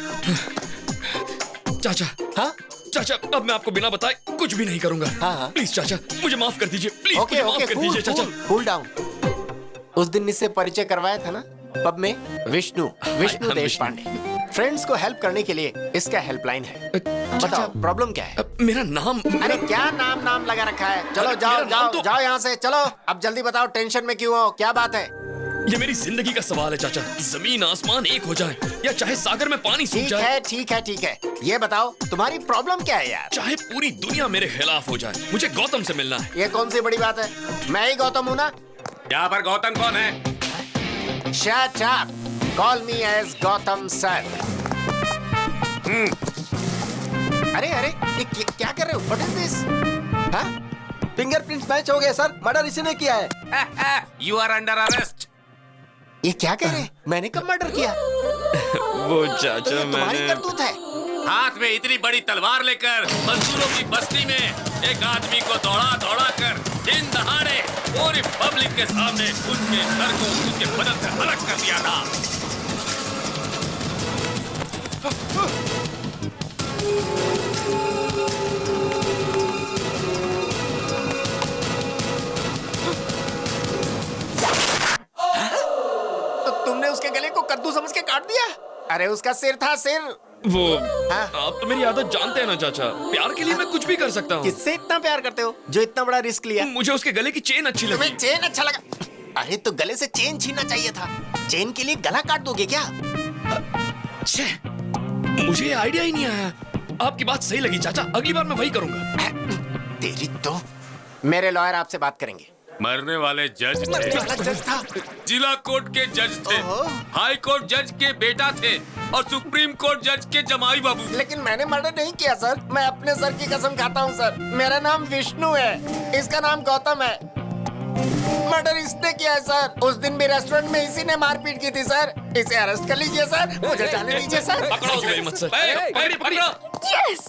Speaker 6: चाचा,
Speaker 1: हाँ?
Speaker 6: चाचा, अब मैं आपको बिना बताए कुछ भी नहीं करूंगा।
Speaker 1: हाँ।
Speaker 6: प्लीज चाचा, मुझे माफ कर दीजिए, प्लीज
Speaker 1: ओके
Speaker 6: मुझे माफ कर दीजिए चाचा।
Speaker 1: Cool down. उस दिन इससे परिचय करवाया था ना पब में। विष्णु देश पांडे। फ्रेंड्स को हेल्प करने के लिए इसका हेल्पलाइन है। बताओ प्रॉब्लम क्या है?
Speaker 6: मेरा नाम।
Speaker 1: अरे क्या नाम लगा रखा है? चलो जाओ यहाँ से, चलो अब जल्दी बताओ, टेंशन में क्यों हो, क्या बात है?
Speaker 6: ये मेरी जिंदगी का सवाल है चाचा, जमीन आसमान एक हो जाए या चाहे सागर में पानी सूख जाए।
Speaker 1: ठीक है, ये बताओ तुम्हारी प्रॉब्लम क्या है यार?
Speaker 6: चाहे पूरी दुनिया मेरे खिलाफ हो जाए, मुझे गौतम से मिलना है।
Speaker 1: ये कौन सी बड़ी बात है? मैं ही गौतम हूँ ना।
Speaker 3: यहाँ पर गौतम कौन है?
Speaker 1: Shut up. Call me as Gautam sir. अरे ये क्या कर रहे हो? What is this? हाँ?
Speaker 8: फिंगरप्रिंट्स मैच हो गए सर, मर्डर इसी ने किया है।
Speaker 3: You are under arrest.
Speaker 1: ये क्या कह रहे हैं? मैंने कब मर्डर किया?
Speaker 6: वो चाचा,
Speaker 1: ये तुम्हारी
Speaker 6: मैंने
Speaker 1: करतूत है।
Speaker 3: हाथ में इतनी बड़ी तलवार लेकर मजदूरों की बस्ती में एक आदमी को दौड़ा कर दिन दहाड़े पूरी पब्लिक के सामने उसके सर को उसके बदन से अलग कर दिया था।
Speaker 1: तो तुमने उसके गले को कद्दू समझ के काट दिया? अरे उसका सिर था, सिर।
Speaker 6: वो आप तो मेरी आदत जानते हैं ना चाचा, प्यार के लिए मैं कुछ भी कर सकता हूँ।
Speaker 1: किससे इतना प्यार करते हो जो इतना बड़ा रिस्क लिया?
Speaker 6: मुझे उसके गले की चेन अच्छी लगी।
Speaker 1: तुम्हें चेन अच्छा लगा? अरे तो गले से चेन छीनना चाहिए था। चेन के लिए गला काट दोगे क्या?
Speaker 6: मुझे आइडिया ही नहीं आया। आपकी बात सही लगी चाचा, अगली बार मैं वही करूंगा।
Speaker 1: तेरी तो। मेरे लॉयर आपसे बात करेंगे।
Speaker 3: मरने वाले जज
Speaker 1: था।
Speaker 3: जिला कोर्ट के जज थे, हाई कोर्ट जज के बेटा थे, और सुप्रीम कोर्ट जज के जमाई बाबू।
Speaker 1: लेकिन मैंने मर्डर नहीं किया सर, मैं अपने सर की कसम खाता हूँ सर। मेरा नाम विष्णु है, इसका नाम गौतम है। मर्डर इसने किया है सर। उस दिन भी रेस्टोरेंट में इसी ने मारपीट की थी सर। इसे अरेस्ट कर लीजिए सर, मुझे जाने दीजिए सर।
Speaker 6: पकड़ो उसे मत सर। पकड़ो।
Speaker 11: यस।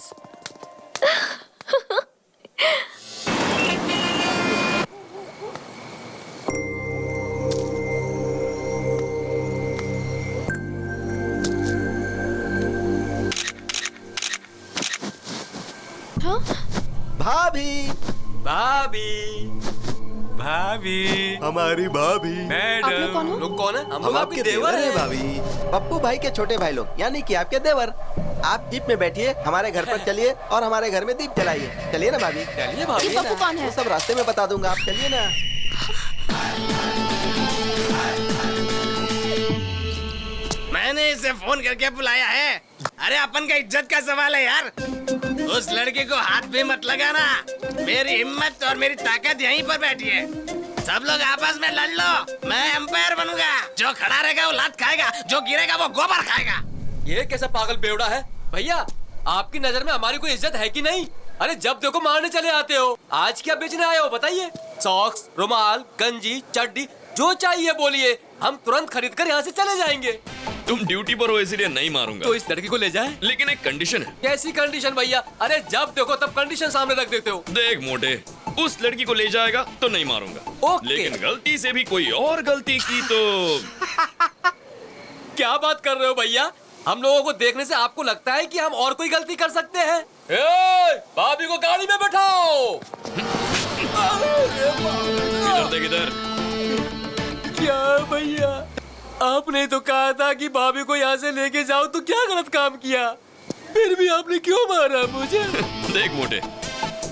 Speaker 8: भाभी,
Speaker 5: हमारी भाभी।
Speaker 10: आप लोग कौन हो?
Speaker 2: लोग कौन है?
Speaker 8: हम आपके देवर हैं भाभी। पप्पू भाई के छोटे भाई लोग, यानी कि आपके देवर। आप जीप में बैठिए, हमारे घर पर चलिए और हमारे घर में दीप जलाइए। चलिए ना भाभी।
Speaker 2: चलिए भाभी।
Speaker 10: ये पप्पू कौन है?
Speaker 8: वो सब रास्ते में बता दूंगा, आप चलिए ना।
Speaker 9: मैंने इसे फोन करके बुलाया है। अरे अपन का इज्जत का सवाल है यार। उस लड़के को हाथ भी मत लगाना। मेरी हिम्मत और मेरी ताकत यहीं पर बैठी है। सब लोग आपस में लड़ लो, मैं एम्पायर बनूंगा। जो खड़ा रहेगा वो लात खाएगा, जो गिरेगा वो गोबर खाएगा।
Speaker 2: ये कैसा पागल बेवड़ा है? भैया, आपकी नजर में हमारी कोई इज्जत है कि नहीं? अरे जब देखो मारने चले आते हो। आज क्या बेचने आए हो बताइए? सॉक्स, रुमाल, गंजी, चड्डी, जो चाहिए बोलिए, हम तुरंत खरीद कर यहाँ से चले जाएंगे।
Speaker 6: तुम ड्यूटी पर हो इसलिए नहीं मारूंगा।
Speaker 2: तो इस लड़की को ले जाए।
Speaker 6: लेकिन एक कंडीशन है।
Speaker 2: कैसी कंडीशन भैया? अरे जब देखो तब कंडीशन सामने रख देते हो।
Speaker 6: देख मोटे, उस लड़की को ले जाएगा तो नहीं मारूंगा। लेकिन गलती से भी कोई और गलती की तो
Speaker 2: क्या बात कर रहे हो भैया? हम लोगों को देखने से आपको लगता है कि हम और कोई गलती कर सकते हैं? भाभी को गाड़ी में बैठाओ।
Speaker 6: किधर देख इधर।
Speaker 2: क्या भैया, आपने तो कहा था कि भाभी को यहाँ से लेके जाओ, तो क्या गलत काम किया? फिर भी आपने क्यों मारा मुझे?
Speaker 6: देख मोटे,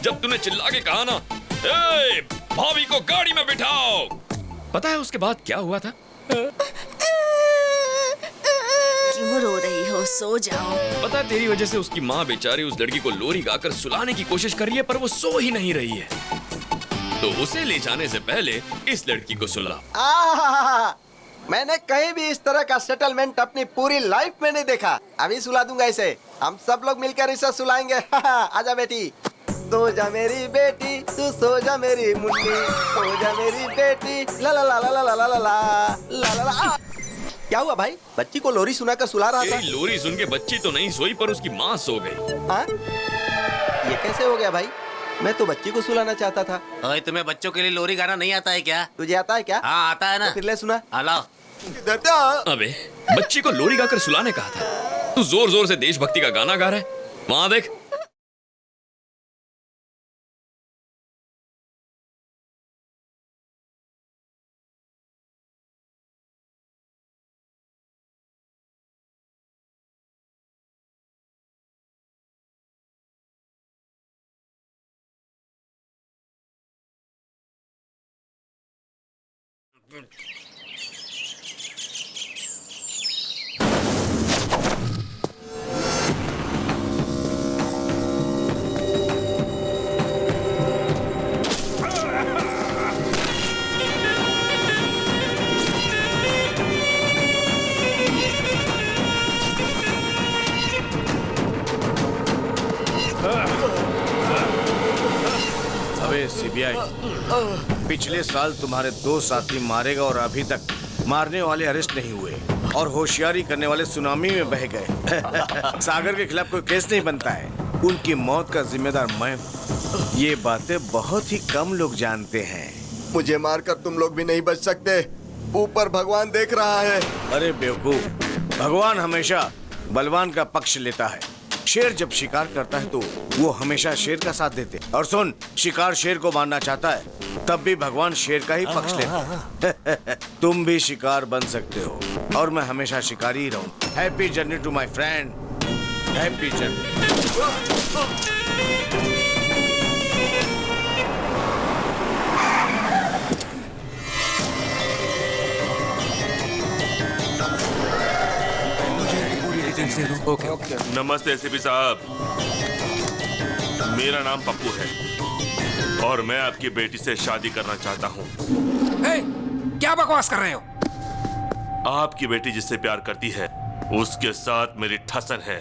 Speaker 6: जब तूने चिल्ला के कहा ना, ए, भाभी को गाड़ी में बिठाओ, पता है उसके बाद क्या हुआ था?
Speaker 13: क्यों रो रही हो? सो जाओ।
Speaker 6: पता है तेरी वजह से उसकी माँ बेचारी उस लड़की को लोरी गाकर सुलाने की कोशिश कर रही है, पर वो सो ही नहीं रही है। तो उसे ले जाने से पहले इस लड़की को सुला।
Speaker 15: मैंने कहीं भी इस तरह का सेटलमेंट अपनी पूरी लाइफ में नहीं देखा। अभी सुला दूंगा इसे। हम सब लोग मिलकर इसे सुलाएंगे। आजा बेटी, सो जा मेरी बेटी, तू सो जा मेरी मुन्नी, सो जा मेरी बेटी, ला ला ला ला ला ला ला ला ला ला ला। क्या हुआ भाई? बच्ची को लोरी सुनाकर सुला रहा था।
Speaker 6: लोरी सुन के बच्ची तो नहीं सोई, पर उसकी माँ सो गई।
Speaker 15: हाँ? ये कैसे हो गया भाई? मैं तो बच्ची को सुलाना चाहता था।
Speaker 1: ओए, तुम्हें बच्चों के लिए लोरी गाना नहीं आता है क्या?
Speaker 15: तुझे आता है क्या?
Speaker 1: हाँ आता है ना।
Speaker 15: तो फिर ले सुना।
Speaker 1: लाओ।
Speaker 6: अबे बच्ची को लोरी गाकर सुलाने कहा था, तू जोर जोर से देशभक्ति का गाना गा रहा है। वहां देख।
Speaker 16: सीबीआई, पिछले साल तुम्हारे 2 साथी मारे गए और अभी तक मारने वाले अरेस्ट नहीं हुए और होशियारी करने वाले सुनामी में बह गए। सागर के खिलाफ कोई केस नहीं बनता है। उनकी मौत का जिम्मेदार मैं हूँ। ये बातें बहुत ही कम लोग जानते हैं।
Speaker 15: मुझे मारकर तुम लोग भी नहीं बच सकते। ऊपर भगवान देख रहा है।
Speaker 16: अरे बेवकूफ, भगवान हमेशा बलवान का पक्ष लेता है। शेर जब शिकार करता है तो वो हमेशा शेर का साथ देते। और सुन, शिकार शेर को मारना चाहता है तब भी भगवान शेर का ही पक्ष लेते हैं। तुम भी शिकार बन सकते हो और मैं हमेशा शिकारी ही रहूं। Happy journey to my friend, happy journey.
Speaker 4: Okay. नमस्ते एसीपी साहब, मेरा नाम पप्पू है और मैं आपकी बेटी से शादी करना चाहता हूँ।
Speaker 3: क्या बकवास कर रहे हो?
Speaker 4: आपकी बेटी जिससे प्यार करती है उसके साथ मेरी ठसन है।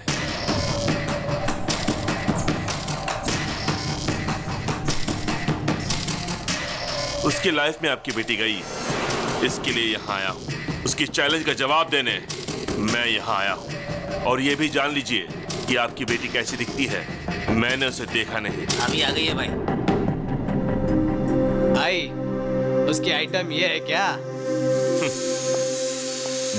Speaker 4: उसकी लाइफ में आपकी बेटी गई, इसके लिए यहाँ आया हूँ। उसकी चैलेंज का जवाब देने मैं यहाँ आया हूँ। और ये भी जान लीजिए कि आपकी बेटी कैसी दिखती है। मैंने उसे देखा नहीं।
Speaker 1: अभी आ गई है भाई।
Speaker 9: भाई, उसकी आइटम ये है क्या?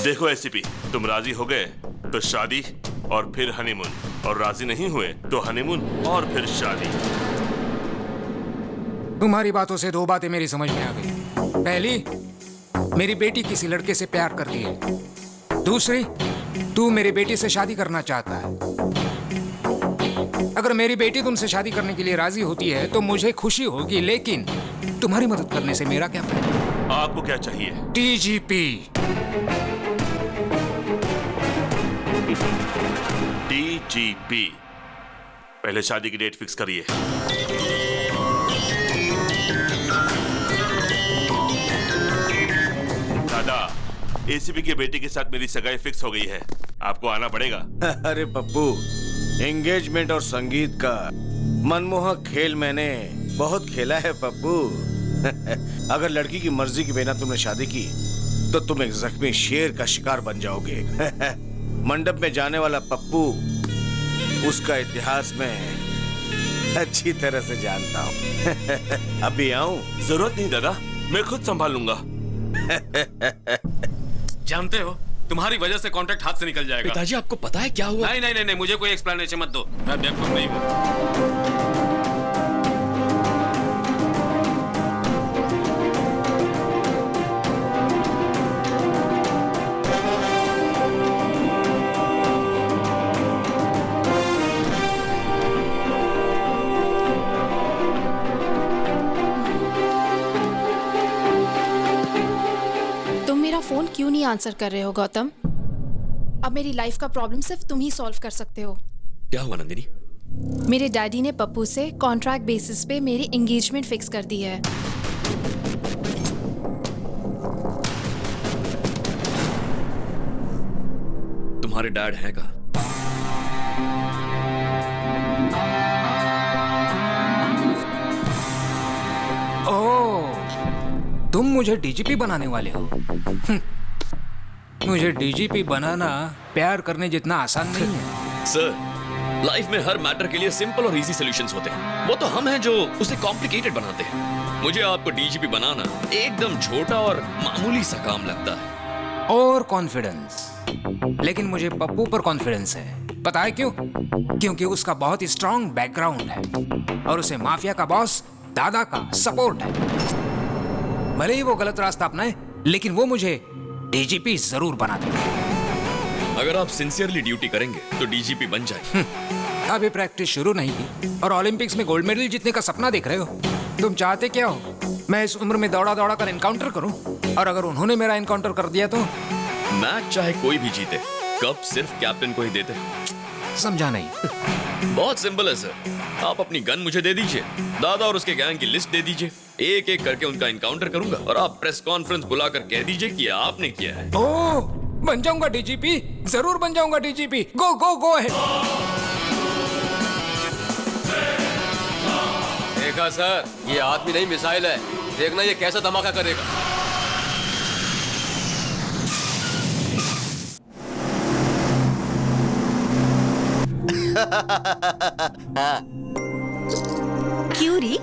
Speaker 4: देखो एसीपी, तुम राजी हो गए तो शादी और फिर हनीमून, और राजी नहीं हुए तो हनीमून और फिर शादी।
Speaker 3: तुम्हारी बातों से 2 बातें मेरी समझ में आ गई। पहली, मेरी बेटी किसी लड़के से प्यार करती है। दूसरी, तू मेरी बेटी से शादी करना चाहता है। अगर मेरी बेटी तुमसे शादी करने के लिए राजी होती है तो मुझे खुशी होगी, लेकिन तुम्हारी मदद करने से मेरा क्या फायदा?
Speaker 4: आपको क्या चाहिए?
Speaker 3: डीजीपी।
Speaker 4: डीजीपी, पहले शादी की डेट फिक्स करिए। दादा, एसीपी की बेटी के साथ मेरी सगाई फिक्स हो गई है, आपको आना पड़ेगा।
Speaker 16: अरे पप्पू, एंगेजमेंट और संगीत का मनमोहक खेल मैंने बहुत खेला है पप्पू। अगर लड़की की मर्जी के बिना तुमने शादी की तो तुम एक जख्मी शेर का शिकार बन जाओगे। मंडप में जाने वाला पप्पू उसका इतिहास में अच्छी तरह से जानता हूँ। अभी आऊं?
Speaker 4: जरूरत नहीं दादा, मैं खुद संभाल लूंगा।
Speaker 17: जानते हो तुम्हारी वजह से कॉन्ट्रैक्ट हाथ से निकल जाएगा।
Speaker 6: पिताजी आपको पता है क्या हुआ?
Speaker 17: नहीं नहीं नहीं, नहीं मुझे कोई एक्सप्लेनेशन मत दो, मैं बेवकूफ नहीं हूँ।
Speaker 10: फोन क्यों नहीं आंसर कर रहे हो गौतम? अब मेरी लाइफ का प्रॉब्लम सिर्फ तुम ही सॉल्व कर सकते हो।
Speaker 6: क्या हुआ नंदिनी?
Speaker 10: मेरे डैडी ने पप्पू से कॉन्ट्रैक्ट बेसिस पे मेरी एंगेजमेंट फिक्स कर दी है।
Speaker 6: तुम्हारे डैड हैं कहाँ?
Speaker 3: ओह, तुम मुझे डीजीपी बनाने वाले हो? मुझे डीजीपी बनाना प्यार करने जितना आसान नहीं है।
Speaker 6: सर, लाइफ में हर मैटर के लिए सिंपल और इजी सॉल्यूशंस होते हैं। वो तो हम हैं जो उसे कॉम्प्लिकेटेड बनाते हैं। मुझे आपको डीजीपी बनाना एकदम छोटा और मामूली सा काम लगता है।
Speaker 3: और कॉन्फिडेंस, लेकिन मुझे पप्पू पर कॉन्फिडेंस है। पता है क्यों? क्योंकि उसका बहुत ही स्ट्रॉन्ग बैकग्राउंड है और उसे माफिया का बॉस दादा का सपोर्ट है। भले ही वो गलत रास्ता अपनाए, लेकिन वो मुझे डीजीपी जरूर बना देगा।
Speaker 6: अगर आप सिंसियरली ड्यूटी करेंगे तो डीजीपी बन जाए।
Speaker 3: अभी प्रैक्टिस शुरू नहीं की और ओलंपिक्स में गोल्ड मेडल जीतने का सपना देख रहे हो। तुम चाहते क्या हो? मैं इस उम्र में दौड़ा दौड़ा कर एनकाउंटर करूं? और अगर उन्होंने मेरा एनकाउंटर कर दिया तो?
Speaker 6: मैच चाहे कोई भी जीते, कप सिर्फ कैप्टन को ही देते।
Speaker 3: समझा नहीं।
Speaker 6: बहुत सिंपल है सर, आप अपनी गन मुझे दे दीजिए, दादा और उसके गैंग की लिस्ट दे दीजिए, एक एक करके उनका एनकाउंटर करूंगा और आप प्रेस कॉन्फ्रेंस बुलाकर कह दीजिए कि आपने किया है।
Speaker 3: ओह, बन जाऊंगा डीजीपी, जरूर बन जाऊंगा डीजीपी। गो गो गो है।
Speaker 2: देखा सर, ये आदमी नहीं मिसाइल है। देखना ये कैसा धमाका करेगा।
Speaker 12: क्यों री,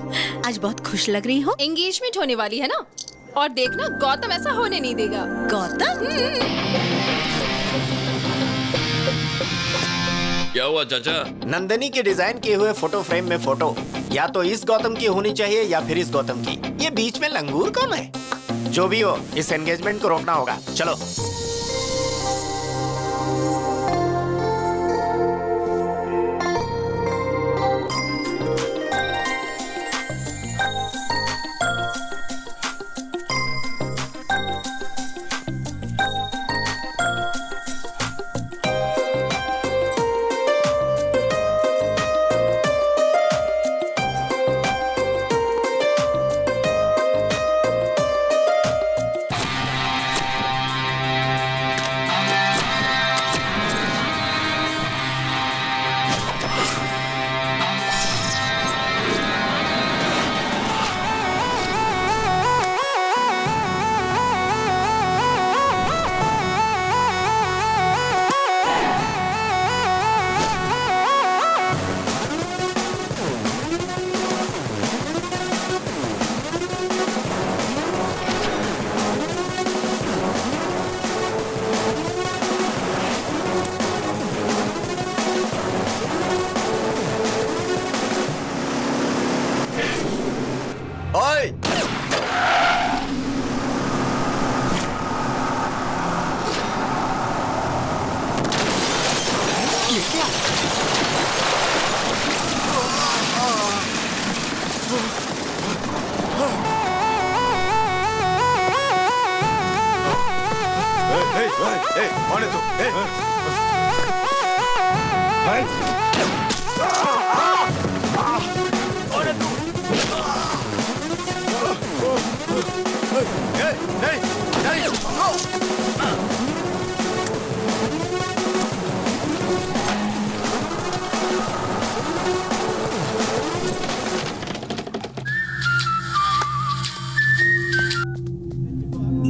Speaker 12: आज बहुत खुश लग रही हो?
Speaker 10: एंगेजमेंट होने वाली है ना, और देखना गौतम ऐसा होने नहीं देगा।
Speaker 12: गौतम?
Speaker 6: क्या हुआ चाचा?
Speaker 1: नंदिनी के डिजाइन किए हुए फोटो फ्रेम में फोटो या तो इस गौतम की होनी चाहिए या फिर इस गौतम की। ये बीच में लंगूर कौन है? जो भी हो, इस एंगेजमेंट को रोकना होगा। चलो।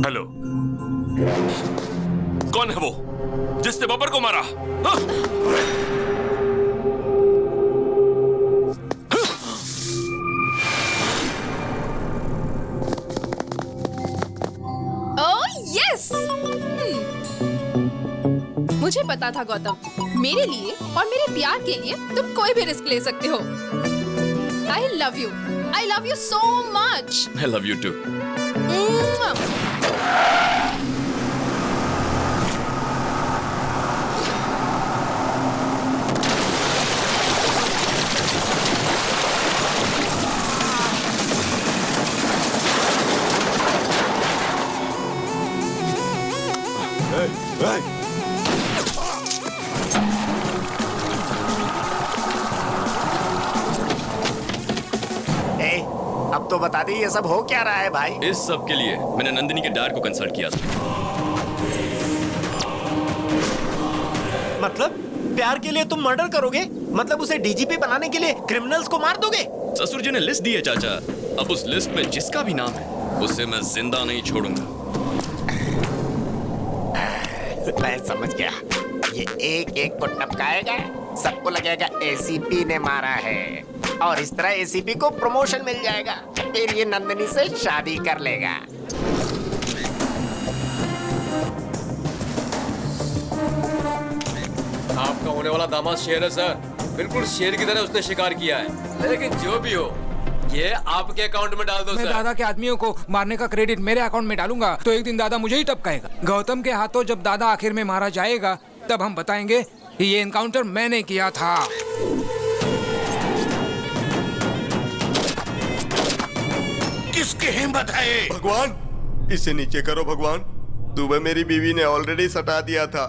Speaker 4: हेलो, कौन है वो जिसने बब्बर को मारा? हाँ?
Speaker 10: ओह यस, मुझे पता था गौतम, मेरे लिए और मेरे प्यार के लिए तुम कोई भी रिस्क ले सकते हो। I love you so much.
Speaker 6: I love you too.
Speaker 1: अब तो बता दे ये सब हो क्या रहा है भाई?
Speaker 6: इस सब के लिए मैंने नंदिनी के डैड को कंसल्ट किया था।
Speaker 1: मतलब प्यार के लिए तुम मर्डर करोगे? मतलब उसे डीजीपी बनाने के लिए क्रिमिनल्स को मार दोगे?
Speaker 6: ससुर जी ने लिस्ट दी है चाचा। अब उस लिस्ट में जिसका भी नाम है उसे मैं जिंदा नहीं छोड़ूंगा।
Speaker 1: मैं समझ गया, ये एक एक को टपकाएगा, सबको लगेगा एसीपी ने मारा है, और इस तरह एसीपी को प्रमोशन मिल जाएगा, फिर ये नंदिनी से शादी कर लेगा।
Speaker 2: आपका होने वाला दामाद शेर है सर, बिल्कुल शेर की तरह उसने शिकार किया है। लेकिन जो भी हो, ये आपके अकाउंट में डाल दो
Speaker 3: मैं
Speaker 2: सर।
Speaker 3: दादा के आदमियों को मारने का क्रेडिट मेरे अकाउंट में डालूंगा तो एक दिन दादा मुझे ही टपकाएगा। गौतम के हाथों जब दादा आखिर में मारा जाएगा तब हम बताएंगे कि ये एनकाउंटर मैंने किया था।
Speaker 16: किसकी हिम्मत है ये?
Speaker 15: भगवान, इसे नीचे करो भगवान। सुबह मेरी बीवी ने ऑलरेडी सटा दिया था।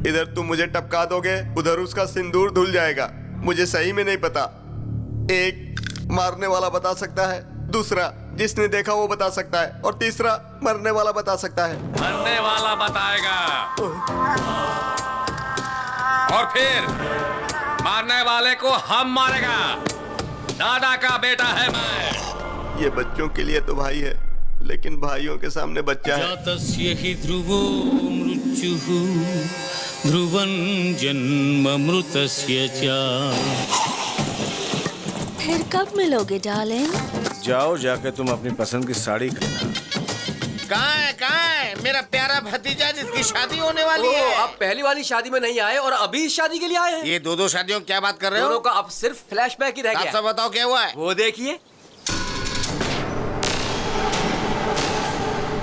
Speaker 15: इधर तुम मुझे टपका दोगे, उधर उसका सिंदूर धुल जाएगा। मुझे सही में नहीं पता। एक मारने वाला बता सकता है, दूसरा जिसने देखा वो बता सकता है, और तीसरा मरने वाला बता सकता है।
Speaker 17: मरने वाला बताएगा, और फिर मारने वाले को हम मारेगा। दादा का बेटा है मैं।
Speaker 15: ये बच्चों के लिए तो भाई है, लेकिन भाइयों के सामने बच्चा है।
Speaker 18: जातस्य हि ध्रुवो मृत्युः ध्रुवं जन्ममृतस्य च।
Speaker 13: फिर कब मिलोगे डार्लिंग?
Speaker 16: जाओ, जाके तुम अपनी पसंद की साड़ी खरीदना।
Speaker 1: कहाँ है मेरा प्यारा भतीजा जिसकी शादी होने वाली है?
Speaker 2: आप पहली वाली शादी में नहीं आए और अभी इस शादी के लिए आए हैं?
Speaker 1: ये दो शादियों क्या बात कर रहे हो?
Speaker 2: दोनों का अब सिर्फ फ्लैशबैक ही रह गया।
Speaker 1: आप सब बताओ क्या हुआ है?
Speaker 2: वो देखिए।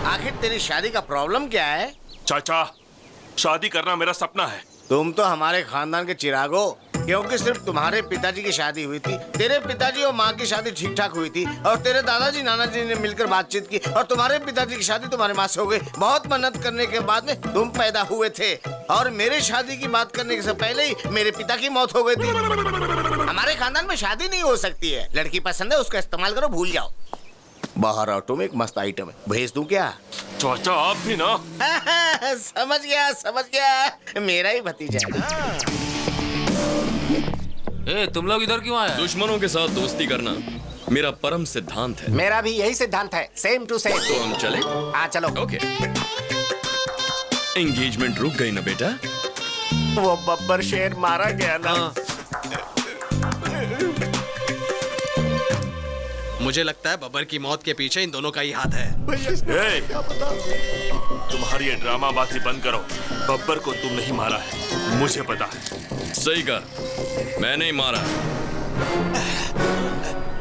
Speaker 16: आखिर तेरी शादी का प्रॉब्लम क्या है?
Speaker 4: चाचा, शादी करना मेरा सपना है।
Speaker 16: तुम तो हमारे खानदान के चिराग हो, क्योंकि सिर्फ तुम्हारे पिताजी की शादी हुई थी, तेरे पिताजी और माँ की शादी ठीक ठाक हुई थी, और तेरे दादाजी नानाजी ने मिलकर बातचीत की, और तुम्हारे पिताजी की शादी तुम्हारे माँ से हो गई। बहुत मेहनत करने के बाद में तुम पैदा हुए थे, और मेरे शादी की बात करने से पहले ही मेरे पिता की मौत हो गई थी। हमारे खानदान में शादी नहीं हो सकती है। लड़की पसंद है, उसका इस्तेमाल करो, भूल जाओ। बाहर ऑटो में एक मस्त आइटम है, भेज दूं क्या?
Speaker 4: चाचा आप भी ना।
Speaker 16: समझ गया, मेरा ही भतीजा है।
Speaker 17: तुम लोग इधर क्यों आए?
Speaker 6: दुश्मनों के साथ दोस्ती करना मेरा परम सिद्धांत है।
Speaker 1: मेरा भी यही सिद्धांत है, सेम टू सेम।
Speaker 6: तो हम चले?
Speaker 1: हाँ चलो।
Speaker 6: ओके। एंगेजमेंट रुक गई ना बेटा?
Speaker 1: वो बब्बर शेर मारा गया ना।
Speaker 8: मुझे लगता है बब्बर की मौत के पीछे इन दोनों का ही हाथ है।
Speaker 4: तुम्हारी ये ड्रामाबाजी बंद करो। बब्बर को तुम नहीं मारा है, मुझे पता है।
Speaker 6: सही कहा, मैं नहीं मारा।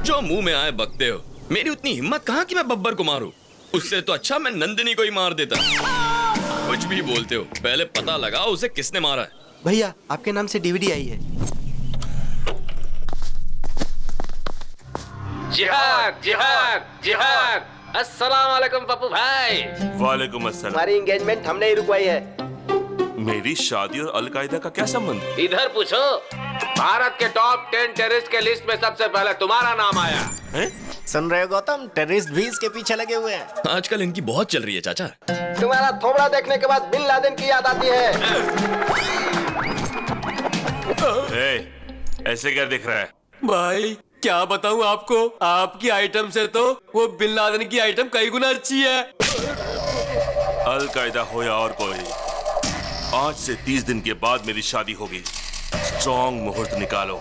Speaker 6: जो मुंह में आए बकते हो। मेरी उतनी हिम्मत कहाँ कि मैं बब्बर को मारूं? उससे तो अच्छा मैं नंदिनी को ही मार देता। कुछ भी बोलते हो, पहले पता लगाओ उसे किसने मारा है।
Speaker 15: भैया, आपके नाम से डीवीडी आई है।
Speaker 9: जिहाद जिहाद जिहाद। अस्सलाम वालेकुम पप्पू भाई।
Speaker 4: वालेकुम अस्सलाम।
Speaker 15: हमारी एंगेजमेंट हमने ही रुकवाई है।
Speaker 4: मेरी शादी और अलकायदा का क्या संबंध?
Speaker 9: इधर पूछो। भारत के टॉप 10 टेररिस्ट के लिस्ट में सबसे पहले तुम्हारा नाम आया
Speaker 1: है? सुन रहे हो गौतम, टेररिस्ट भी इसके पीछे लगे हुए हैं।
Speaker 6: आजकल इनकी बहुत चल रही है चाचा।
Speaker 15: तुम्हारा थोबड़ा देखने के बाद बिन लादेन की याद आती है।
Speaker 4: ऐसे क्या दिख रहा है?
Speaker 2: भाई क्या बताऊं आपको, आपकी आइटम से तो वो बिन लादेन की आइटम कई गुना अच्छी है।
Speaker 4: अलकायदा हो या और कोई, आज से 30 दिन के बाद मेरी शादी होगी। स्ट्रॉन्ग मुहूर्त निकालो।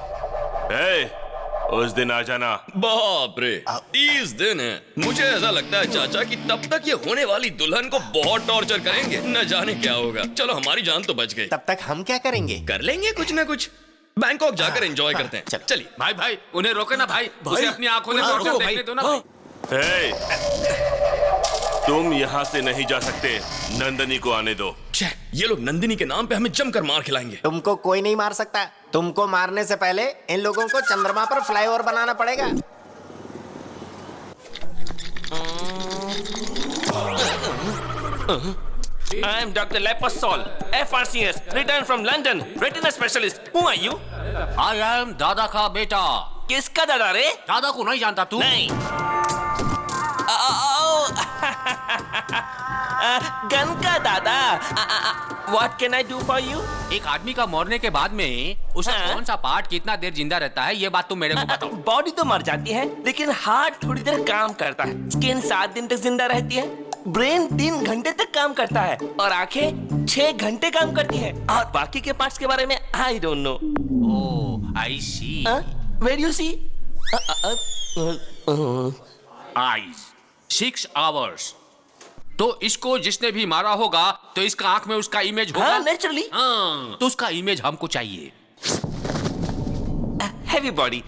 Speaker 4: उस दिन आ जाना।
Speaker 6: बाप रे, 30 दिन है। मुझे ऐसा लगता है चाचा कि तब तक ये होने वाली दुल्हन को बहुत टॉर्चर करेंगे, न जाने क्या होगा। चलो हमारी जान तो बच गई।
Speaker 1: तब तक हम क्या करेंगे?
Speaker 6: कर लेंगे कुछ ना कुछ, बैंकॉक जाकर एंजॉय करते हैं। चलिए
Speaker 3: भाई भाई उन्हें रोके ना भाई, उसे अपनी आंखों से टॉर्चर देखने दो ना भाई।
Speaker 4: तुम यहाँ से नहीं जा सकते, नंदनी को आने दो।
Speaker 6: ये लोग नंदिनी के नाम पे हमें जमकर मार खिलाएंगे।
Speaker 1: तुमको कोई नहीं मार सकता। तुमको मारने से पहले इन लोगों को चंद्रमा पर फ्लाईओवर बनाना पड़ेगा।
Speaker 9: I am Dr. Leposol, FRCS, returned from London, retina specialist. Who are you?
Speaker 17: I am दादा का बेटा।
Speaker 9: किसका दादा रे?
Speaker 17: दादा को नहीं जानता तू?
Speaker 9: नहीं। गन का दादा। What can I do for you?
Speaker 17: एक आदमी का मरने के बाद में उसे कौन सा पार्ट कितना देर जिंदा रहता है, ये बात तुम मेरे को बताओ।
Speaker 9: बॉडी तो मर जाती है, लेकिन हार्ट थोड़ी देर काम करता है। स्किन 7 दिन तक जिंदा रहती है। ब्रेन 3 घंटे तक काम करता है और आंखें 6 घंटे काम करती है। और बाकी के पार्ट्स के बारे में I don't know.
Speaker 17: Oh, I see.
Speaker 9: Where do you see?
Speaker 17: Eyes. 6 hours. तो इसको जिसने भी मारा होगा तो इसका आंख में उसका इमेज होगा।
Speaker 9: हाँ, naturally.
Speaker 17: हाँ, तो उसका इमेज हमको चाहिए।
Speaker 9: Heavy body.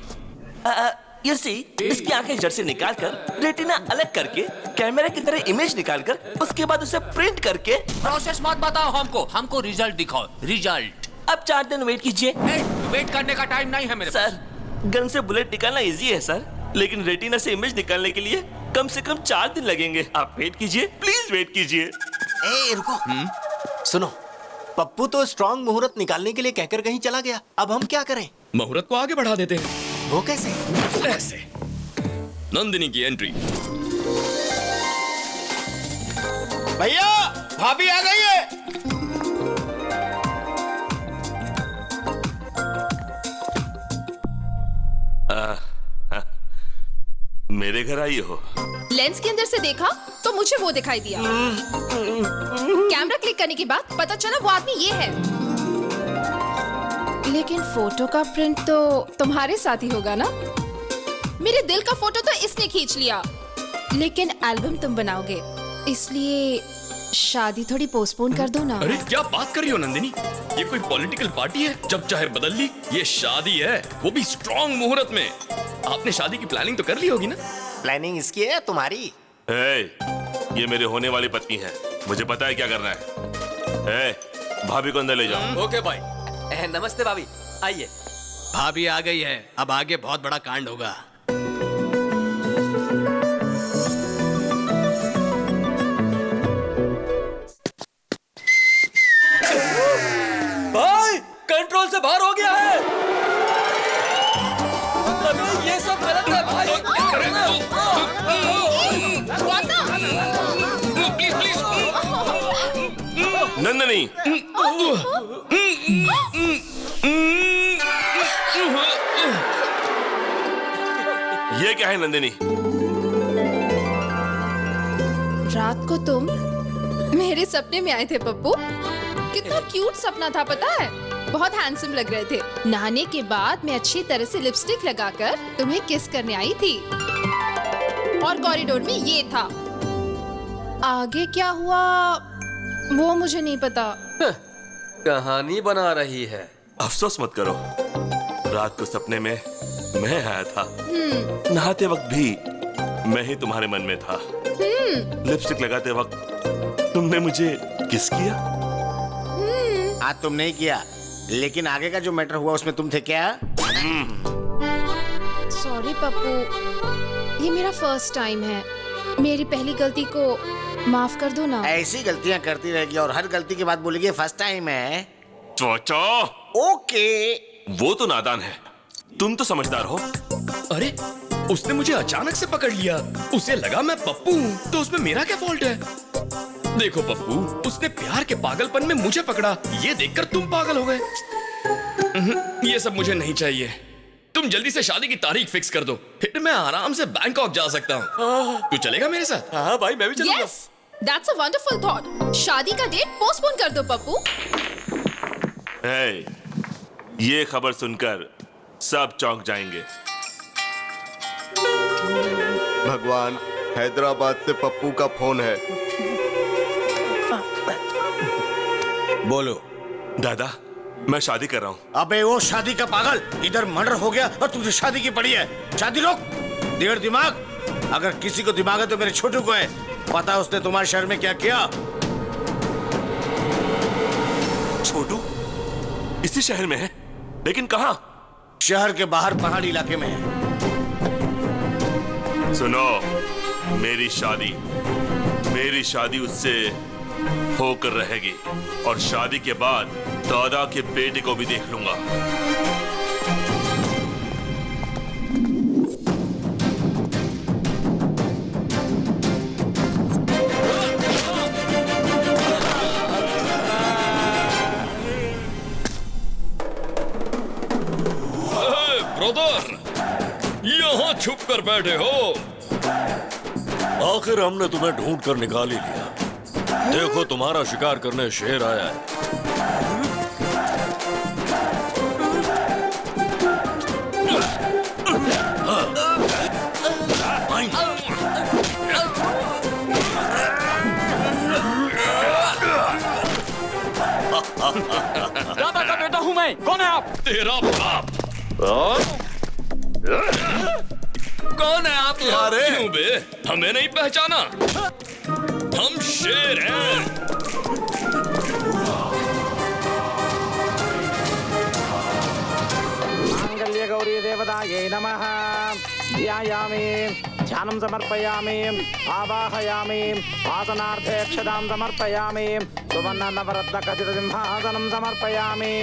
Speaker 9: You see, इसकी आंखें जड़ से निकालकर रेटिना अलग करके कैमरे की तरह इमेज निकालकर उसके बाद उसे प्रिंट करके।
Speaker 17: प्रोसेस मत बताओ हमको रिजल्ट दिखाओ। रिजल्ट
Speaker 9: अब 4 दिन वेट कीजिए।
Speaker 17: वेट करने का टाइम नहीं है मेरे पास।
Speaker 9: सर, गन से बुलेट निकालना इजी है सर, लेकिन रेटिना से इमेज निकालने के लिए कम से कम 4 दिन लगेंगे। आप वेट कीजिए, प्लीज वेट कीजिए।
Speaker 1: रुको। सुनो, पप्पू तो स्ट्रॉन्ग मुहूर्त निकालने के लिए कहकर कहीं चला गया। अब हम क्या करें?
Speaker 6: मुहूर्त को आगे बढ़ा देते हैं।
Speaker 1: वो कैसे?
Speaker 6: ऐसे। नंदिनी की एंट्री।
Speaker 16: भैया, भाभी आ गई है।
Speaker 4: मेरे घर आई हो?
Speaker 10: लेंस के अंदर से देखा तो मुझे वो दिखाई दिया। कैमरा क्लिक करने के बाद पता चला वो आदमी ये है। लेकिन फोटो का प्रिंट तो तुम्हारे साथ ही होगा ना? मेरे दिल का फोटो तो इसने खींच लिया, लेकिन एल्बम तुम बनाओगे, इसलिए शादी थोड़ी पोस्टपोन कर दो ना।
Speaker 6: अरे क्या बात कर रही हो नंदिनी? ये कोई पॉलिटिकल पार्टी है जब चाहे बदल ली? ये शादी है, वो भी स्ट्रॉन्ग मुहूर्त में। आपने शादी की प्लानिंग तो कर ली होगी ना?
Speaker 1: प्लानिंग इसकी है तुम्हारी?
Speaker 4: ये मेरे होने वाली पत्नी है, मुझे पता है क्या करना है। भाभी को अंदर ले जाओ।
Speaker 2: ओके भाई। नमस्ते भाभी, आइए।
Speaker 8: भाभी आ गई है, अब आगे बहुत बड़ा कांड होगा।
Speaker 2: भाई, कंट्रोल से बाहर हो गया है। अबे ये सब गलत है भाई।
Speaker 6: Please please.
Speaker 4: नंदनी, ये क्या है नंदिनी?
Speaker 10: रात को तुम मेरे सपने में आए थे पप्पू। कितना क्यूट सपना था पता है? बहुत हैंडसम लग रहे थे। नहाने के बाद मैं अच्छी तरह से लिपस्टिक लगाकर तुम्हें किस करने आई थी और कॉरिडोर में ये था। आगे क्या हुआ वो मुझे नहीं पता।
Speaker 2: कहानी बना रही है।
Speaker 4: अफसोस मत करो, रात को सपने में मैं आया था। नहाते वक्त भी मैं ही तुम्हारे मन में था। लिपस्टिक लगाते वक्त तुमने मुझे किस किया?
Speaker 16: आज तुम नहीं किया, लेकिन आगे का जो मैटर हुआ उसमें तुम थे क्या?
Speaker 10: सॉरी पप्पू, ये मेरा फर्स्ट टाइम है। मेरी पहली गलती को माफ कर दो ना।
Speaker 16: ऐसी गलतियां करती रहेगी और हर गलती के बाद बोलेगी फर्स्ट टाइम है।
Speaker 4: चोचो।
Speaker 16: ओके।
Speaker 4: वो तो नादान है, तुम तो समझदार हो।
Speaker 6: अरे उसने मुझे अचानक से पकड़ लिया, उसे लगा मैं पप्पू हूँ, तो उसमें मेरा क्या फॉल्ट है? देखो पप्पू, उसने प्यार के पागलपन में मुझे पकड़ा, ये देखकर तुम पागल हो गए। ये सब मुझे नहीं चाहिए। तुम जल्दी से शादी की तारीख फिक्स कर दो, फिर मैं आराम से बैंकॉक जा सकता हूँ। तू चलेगा मेरे साथ?
Speaker 2: हाँ भाई, मैं भी चलूंगा।
Speaker 10: Yes! That's a wonderful thought. शादी का डेट पोस्टपोन कर दो पप्पू।
Speaker 4: हे, ये खबर सुनकर सब चौंक जाएंगे।
Speaker 15: भगवान, हैदराबाद से पप्पू का फोन है।
Speaker 16: बोलो।
Speaker 4: दादा, मैं शादी कर रहा हूँ।
Speaker 16: अबे वो शादी का पागल, इधर मर्डर हो गया और तुझे शादी की पड़ी है। शादी रोक। देर दिमाग, अगर किसी को दिमाग है तो मेरे छोटू को है। पता है उसने तुम्हारे शहर में क्या किया?
Speaker 4: छोटू इसी शहर में है, लेकिन कहाँ?
Speaker 16: शहर के बाहर पहाड़ी इलाके में है।
Speaker 4: सुनो, मेरी शादी उससे होकर रहेगी और शादी के बाद दादा के बेटे को भी देख लूंगा।
Speaker 6: ब्रदर, यहाँ छुप कर बैठे हो?
Speaker 19: आखिर हमने तुम्हें ढूंढ कर निकाल ही लिया। देखो, तुम्हारा शिकार करने शेर आया है।
Speaker 18: दादा का बेटा हूँ मैं। कौन है आप?
Speaker 6: तेरा बाप। कौन है आप? क्यों बे? हमें नहीं पहचाना? हम शेर हैं।
Speaker 20: मांगल्य गौरी देवतायै नमः। ध्यायामि, ध्यानं समर्पयामि, आवाहयामि, आसनार्थे अक्षतां समर्पयामि, सुवर्ण नवरत्न खचित सिंहासनं समर्पयामि।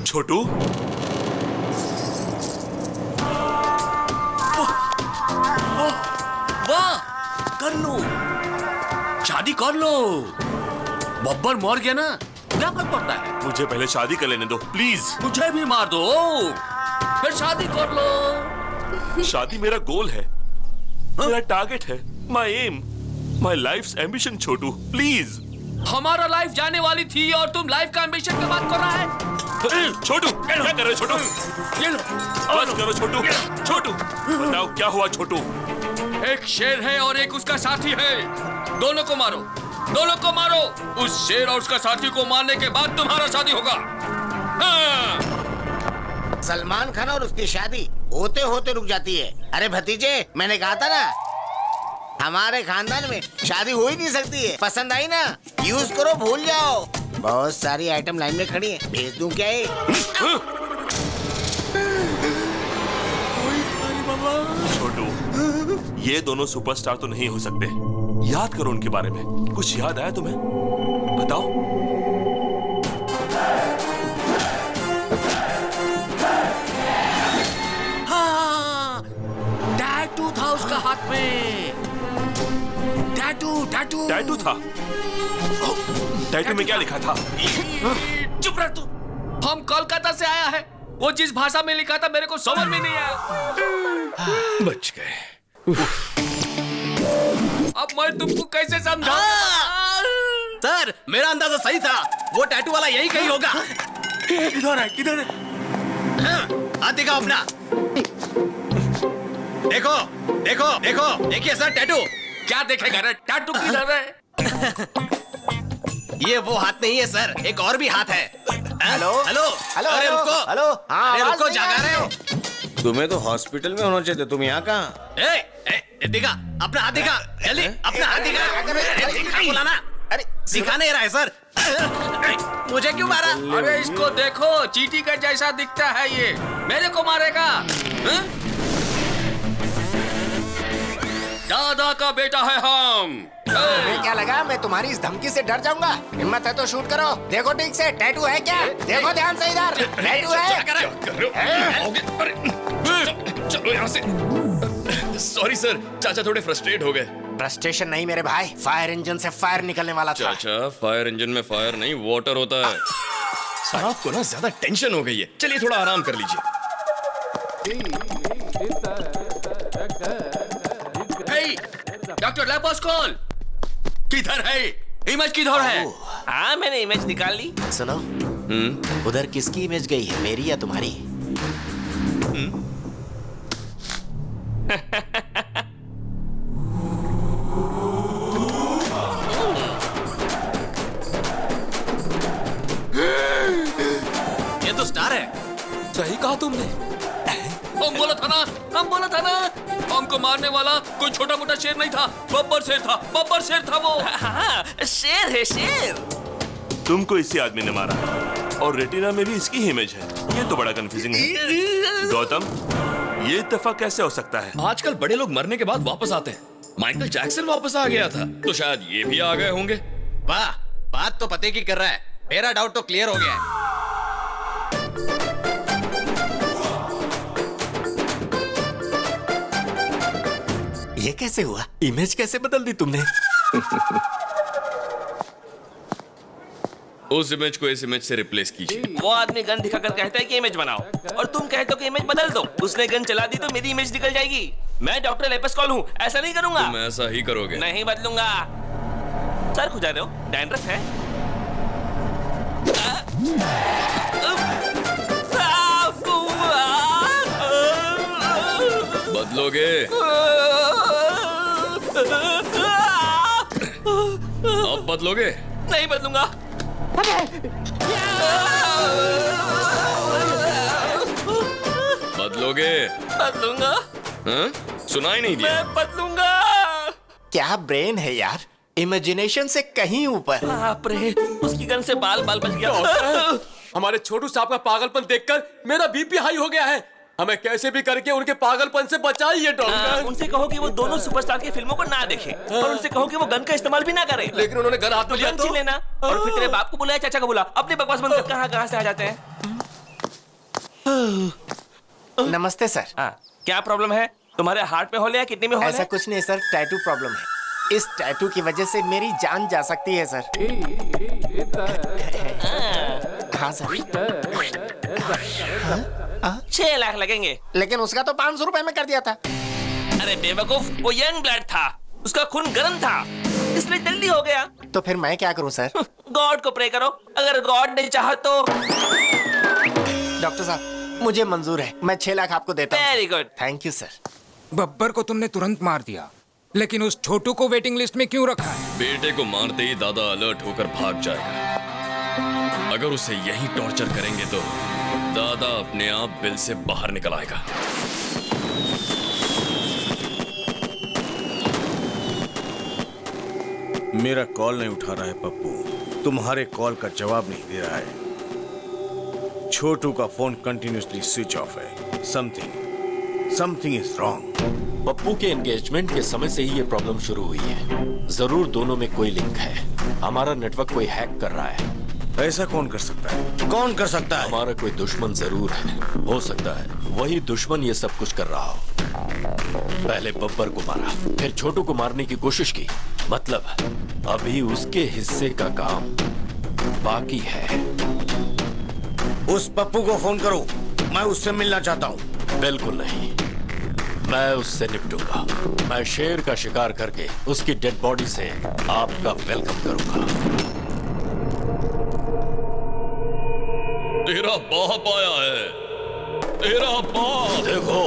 Speaker 4: छोटू,
Speaker 19: वाह, कर लो, शादी कर लो। बब्बर मर गया ना, क्या फर्क पड़ता है?
Speaker 4: मुझे पहले शादी कर लेने दो प्लीज।
Speaker 19: मुझे भी मार दो, फिर शादी कर लो।
Speaker 4: शादी मेरा गोल है, मेरा टारगेट है, my aim, my life's ambition. Chhotu please.
Speaker 19: हमारा लाइफ जाने वाली थी और तुम लाइफ का एम्बिशन की बात कर रहा है?
Speaker 4: छोटू, क्या कर रहे हो छोटू?
Speaker 19: ये लो,
Speaker 4: बस करो छोटू। छोटू, बताओ क्या हुआ छोटू?
Speaker 6: एक शेर है और एक उसका साथी है। दोनों को मारो, दोनों को मारो। उस शेर और उसका साथी को मारने के बाद तुम्हारा शादी होगा। हाँ।
Speaker 16: सलमान खान और उसकी शादी होते होते रुक जाती है। अरे भतीजे, मैंने कहा था ना, हमारे खानदान में शादी हो ही नहीं सकती है। पसंद आई ना, यूज करो, भूल जाओ। बहुत सारी आइटम लाइन में खड़ी है, भेज दूं क्या ये?
Speaker 4: छोटू, ये दोनों सुपरस्टार तो नहीं हो सकते। याद करो उनके बारे में। कुछ याद आया तुम्हें? बताओ।
Speaker 19: हाँ, टैटू था उसका हाथ में।
Speaker 4: टैटू था? टैटू में क्या लिखा था?
Speaker 19: चुप रह तू।
Speaker 6: हम कोलकाता से आया है। वो जिस भाषा में लिखा था मेरे को समझ में नहीं आया।
Speaker 19: बच गए।
Speaker 6: अब मैं तुमको कैसे समझाऊं?
Speaker 8: सर, मेरा अंदाजा सही था। वो टैटू वाला यही कहीं होगा।
Speaker 4: किधर है? किधर है?
Speaker 8: हाथ दिखाओ अपना। देखो, देखो, देखो, देखिए सर, टैटू।
Speaker 19: क्या देखेगा रे? टैटू किधर है?
Speaker 8: ये वो हाथ नहीं है सर, एक और भी हाथ है।
Speaker 15: हेलो,
Speaker 8: हेलो,
Speaker 15: हेलो,
Speaker 8: अरे रुको,
Speaker 15: हेलो, हाँ,
Speaker 8: अरे
Speaker 15: आवाज
Speaker 8: रुको,
Speaker 15: नहीं
Speaker 8: जागा
Speaker 15: आ
Speaker 8: रहे हो?
Speaker 16: तुम्हें तो हॉस्पिटल में होना चाहिए, तुम यहाँ कहाँ?
Speaker 8: दिखा, अपना हाथ दिखा, जल्दी, अपना हाथ दिखा। अरे दिखा बोला ना। अरे दिखा नहीं रहा है सर। मुझे क्यों मारा?
Speaker 6: अरे इसको देखो, चींटी का जैसा दिखता है ये। मेरे को मारेगा? हाँ? दादा का बेटा है हम।
Speaker 1: तुम्हें क्या लगा मैं तुम्हारी इस धमकी से डर जाऊंगा? हिम्मत है तो शूट करो। देखो ठीक से, टैटू है क्या? देखो ध्यान से इधर, टैटू है?
Speaker 6: चलो यहाँ से। सॉरी सर, चाचा थोड़े फ्रस्ट्रेट हो गए।
Speaker 1: फ्रस्ट्रेशन नहीं मेरे भाई, फायर इंजन से फायर निकलने वाला था।
Speaker 6: चाचा, फायर इंजन में फायर नहीं, वाटर होता है। सर, आपको ना ज्यादा टेंशन हो गई है। चलिए थोड़ा आराम कर लीजिए।
Speaker 19: डॉक्टर लेपोस्कोल किधर है? इमेज किधर है?
Speaker 9: हाँ मैंने इमेज निकाल ली।
Speaker 1: सुनो, उधर किसकी इमेज गई है, मेरी या तुम्हारी?
Speaker 19: ये तो स्टार है।
Speaker 2: सही कहा तुमने।
Speaker 6: हम बोला था ना हमको मारने वाला कोई छोटा मोटा शेर नहीं था, बब्बर शेर था वो।
Speaker 9: हाँ, शेर है शेर।
Speaker 4: तुमको इसी आदमी ने मारा और रेटिना में भी इसकी ही इमेज है। ये तो बड़ा कंफ्यूजिंग है। गौतम, ये इत्तेफाक कैसे हो सकता है?
Speaker 6: आजकल बड़े लोग मरने के बाद वापस आते हैं। माइकल जैक्सन वापस आ गया था, तो शायद ये भी आ गए होंगे।
Speaker 9: वाह, बात तो पते की कर रहा है। मेरा डाउट तो क्लियर हो गया है।
Speaker 1: ये कैसे हुआ? इमेज कैसे बदल दी तुमने?
Speaker 6: उस इमेज को इस इमेज से रिप्लेस कीजिए।
Speaker 9: वो आदमी गन दिखाकर कहता है कि इमेज बनाओ और तुम कहते हो कि इमेज बदल दो। उसने गन चला दी तो मेरी इमेज निकल जाएगी। मैं डॉक्टर लेपोस्कोल हूँ, ऐसा नहीं करूंगा।
Speaker 6: तुम ऐसा ही करोगे?
Speaker 9: नहीं बदलूंगा। सर खुजा रहे हो? डैंड्रफ है?
Speaker 6: बदलोगे? अब बदलोगे?
Speaker 9: नहीं बदलूंगा।
Speaker 6: बदलोगे?
Speaker 9: बदलूंगा।
Speaker 6: हाँ? सुनाई नहीं दिया?
Speaker 9: मैं बदलूंगा।
Speaker 1: क्या ब्रेन है यार, इमेजिनेशन से कहीं ऊपर।
Speaker 9: बाप रे, उसकी गन से बाल बच गया।
Speaker 2: हमारे छोटू साहब का पागलपन देखकर मेरा बीपी हाई हो गया है। हमें कैसे भी करके उनके पागलपन से बचाइए डॉक्टर।
Speaker 9: उनसे कहो कि वो दोनों सुपरस्टार की फिल्मों को ना देखें और उनसे कहो कि वो गन का इस्तेमाल भी ना करें।
Speaker 2: लेकिन उन्होंने गन हाथ में लिया
Speaker 9: तो लेना और फिर तेरे बाप को बुलाया, चाचा को बुला। अपने बकवास बंद कर। कहां से आ जाते हैं?
Speaker 1: नमस्ते सर।
Speaker 9: क्या प्रॉब्लम है? तुम्हारे हार्ट में होल है या किडनी में होल है?
Speaker 1: ऐसा कुछ नहीं सर, टैटू प्रॉब्लम है। इस टैटू की वजह से मेरी जान जा सकती है सर। हाँ सर।
Speaker 9: 6 लाख लगेंगे।
Speaker 1: लेकिन उसका तो 500 रुपए में कर दिया था।
Speaker 9: अरे बेवकूफ, वो यंग ब्लड था, उसका खून गर्म था, इसलिए जल्दी हो गया।
Speaker 1: तो फिर मैं क्या करूं सर?
Speaker 9: गॉड को प्रे करो, अगर गॉड ने चाहा तो।
Speaker 1: डॉक्टर साहब, मुझे मंजूर है, मैं 6 लाख आपको देता हूं।
Speaker 9: Very good.
Speaker 1: Thank you sir.
Speaker 3: Babbar को तुमने तुरंत मार दिया, लेकिन उस छोटू को वेटिंग लिस्ट में क्यों रखा है?
Speaker 6: बेटे को मारते ही दादा अलर्ट होकर भाग जाएगा। अगर उसे यहीं टॉर्चर करेंगे तो दादा अपने आप बिल से बाहर निकल आएगा।
Speaker 16: मेरा कॉल नहीं उठा रहा है पप्पू, तुम्हारे कॉल का जवाब नहीं दे रहा है। छोटू का फोन कंटिन्यूसली स्विच ऑफ है। Something is wrong.
Speaker 21: पप्पू के एंगेजमेंट के समय से ही ये प्रॉब्लम शुरू हुई है। जरूर दोनों में कोई लिंक है। हमारा नेटवर्क कोई हैक कर रहा है।
Speaker 16: ऐसा कौन कर सकता है? कौन कर सकता है?
Speaker 21: हमारा कोई दुश्मन जरूर है। हो सकता है वही दुश्मन ये सब कुछ कर रहा हो। पहले बब्बर को मारा, फिर छोटू को मारने की कोशिश की। मतलब अभी उसके हिस्से का काम बाकी है।
Speaker 16: उस पप्पू को फोन करो, मैं उससे मिलना चाहता हूँ।
Speaker 21: बिल्कुल नहीं, मैं उससे निपटूंगा। मैं शेर का शिकार करके उसकी डेड बॉडी से आपका वेलकम करूंगा।
Speaker 6: तेरा बाप आया है, तेरा बाप।
Speaker 21: देखो,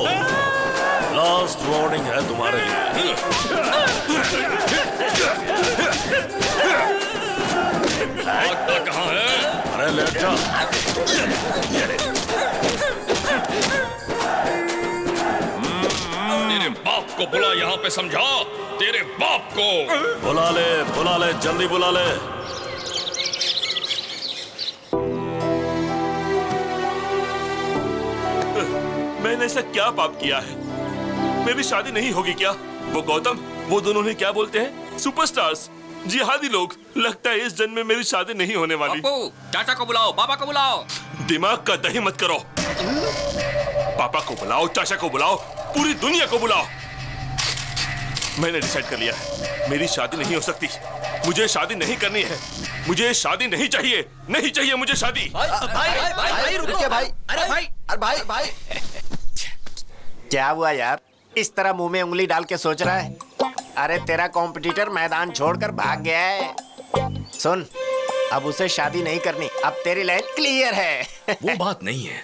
Speaker 21: लास्ट वार्निंग है तुम्हारे लिए।
Speaker 6: भागता कहाँ है?
Speaker 21: अरे लेट जा।
Speaker 6: तेरे बाप को बुला, यहाँ पे समझा। तेरे बाप को
Speaker 21: बुला ले, जल्दी बुला ले।
Speaker 4: मैंने ऐसा क्या पाप किया है? मेरी शादी नहीं होगी क्या? वो गौतम, वो दोनों ने क्या बोलते हैं? सुपरस्टार्स, जिहादी लोग। लगता है इस जन्म में मेरी शादी नहीं होने वाली।
Speaker 19: चाचा को बुलाओ, पापा को बुलाओ।
Speaker 4: दिमाग का दही मत करो। पापा को बुलाओ, चाचा को बुलाओ, पूरी दुनिया को बुलाओ। मैंने डिसाइड कर लिया है, मेरी शादी नहीं हो सकती। मुझे शादी नहीं करनी है। मुझे शादी नहीं चाहिए, नहीं चाहिए मुझे शादी।
Speaker 15: भाई रुकिए भाई। अरे भाई
Speaker 1: क्या हुआ यार, इस तरह मुंह में उंगली डाल के सोच रहा है? अरे तेरा कॉम्पिटिटर मैदान छोड़कर भाग गया है। सुन, अब उसे शादी नहीं करनी, अब तेरी लाइन क्लियर है।
Speaker 6: वो बात नहीं है,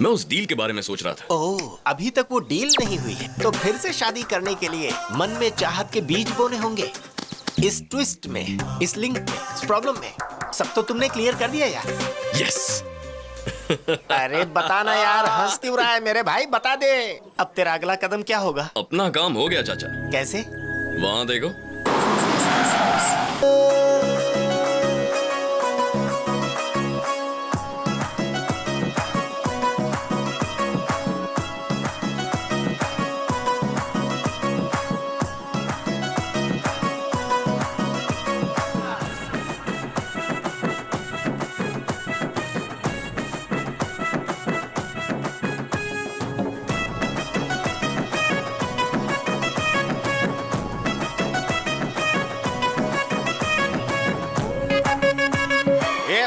Speaker 6: मैं उस डील के बारे में सोच रहा था।
Speaker 1: ओह, अभी तक वो डील नहीं हुई है, तो फिर से शादी करने के लिए मन में चाहत के बीज बोने होंगे। इस ट्विस्ट में, इस लिंक में, इस प्रॉब्लम में सब तो तुमने क्लियर कर दिया यार।
Speaker 6: यस।
Speaker 1: अरे बताना यार, हंस क्यों रहा है मेरे भाई, बता दे। अब तेरा अगला कदम क्या होगा?
Speaker 6: अपना काम हो गया चाचा।
Speaker 1: कैसे?
Speaker 6: वहां देखो।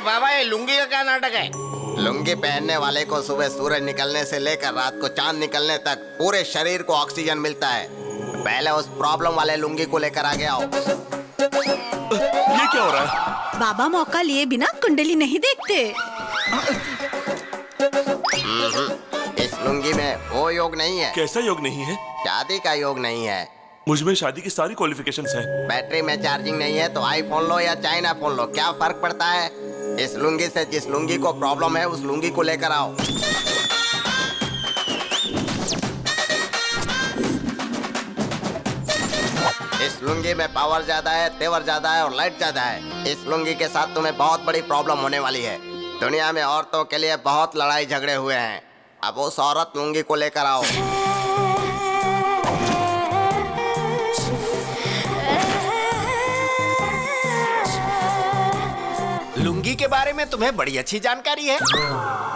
Speaker 15: बाबा, ये लुंगी का क्या नाटक है? लुंगी पहनने वाले को सुबह सूरज निकलने से लेकर रात को चांद निकलने तक पूरे शरीर को ऑक्सीजन मिलता है। पहले उस प्रॉब्लम वाले लुंगी को लेकर आगे आओ।
Speaker 4: ये क्या हो रहा है?
Speaker 12: बाबा मौका लिए बिना कुंडली नहीं देखते।
Speaker 15: इस लुंगी में वो योग नहीं है।
Speaker 4: कैसा योग नहीं है?
Speaker 15: शादी का योग नहीं है।
Speaker 4: मुझ में शादी की सारी क्वालिफिकेशंस हैं।
Speaker 15: बैटरी में चार्जिंग नहीं है तो आईफोन लो या चाइना फोन लो, क्या फर्क पड़ता है? इस लुंगी से जिस लुंगी को प्रॉब्लम है उस लुंगी को लेकर आओ। इस लुंगी में पावर ज्यादा है, तेवर ज्यादा है और लाइट ज्यादा है। इस लुंगी के साथ तुम्हें बहुत बड़ी प्रॉब्लम होने वाली है। दुनिया में औरतों के लिए बहुत लड़ाई झगड़े हुए हैं। अब उस औरत लुंगी को लेकर आओ।
Speaker 1: लुंगी के बारे में तुम्हें बड़ी अच्छी जानकारी है।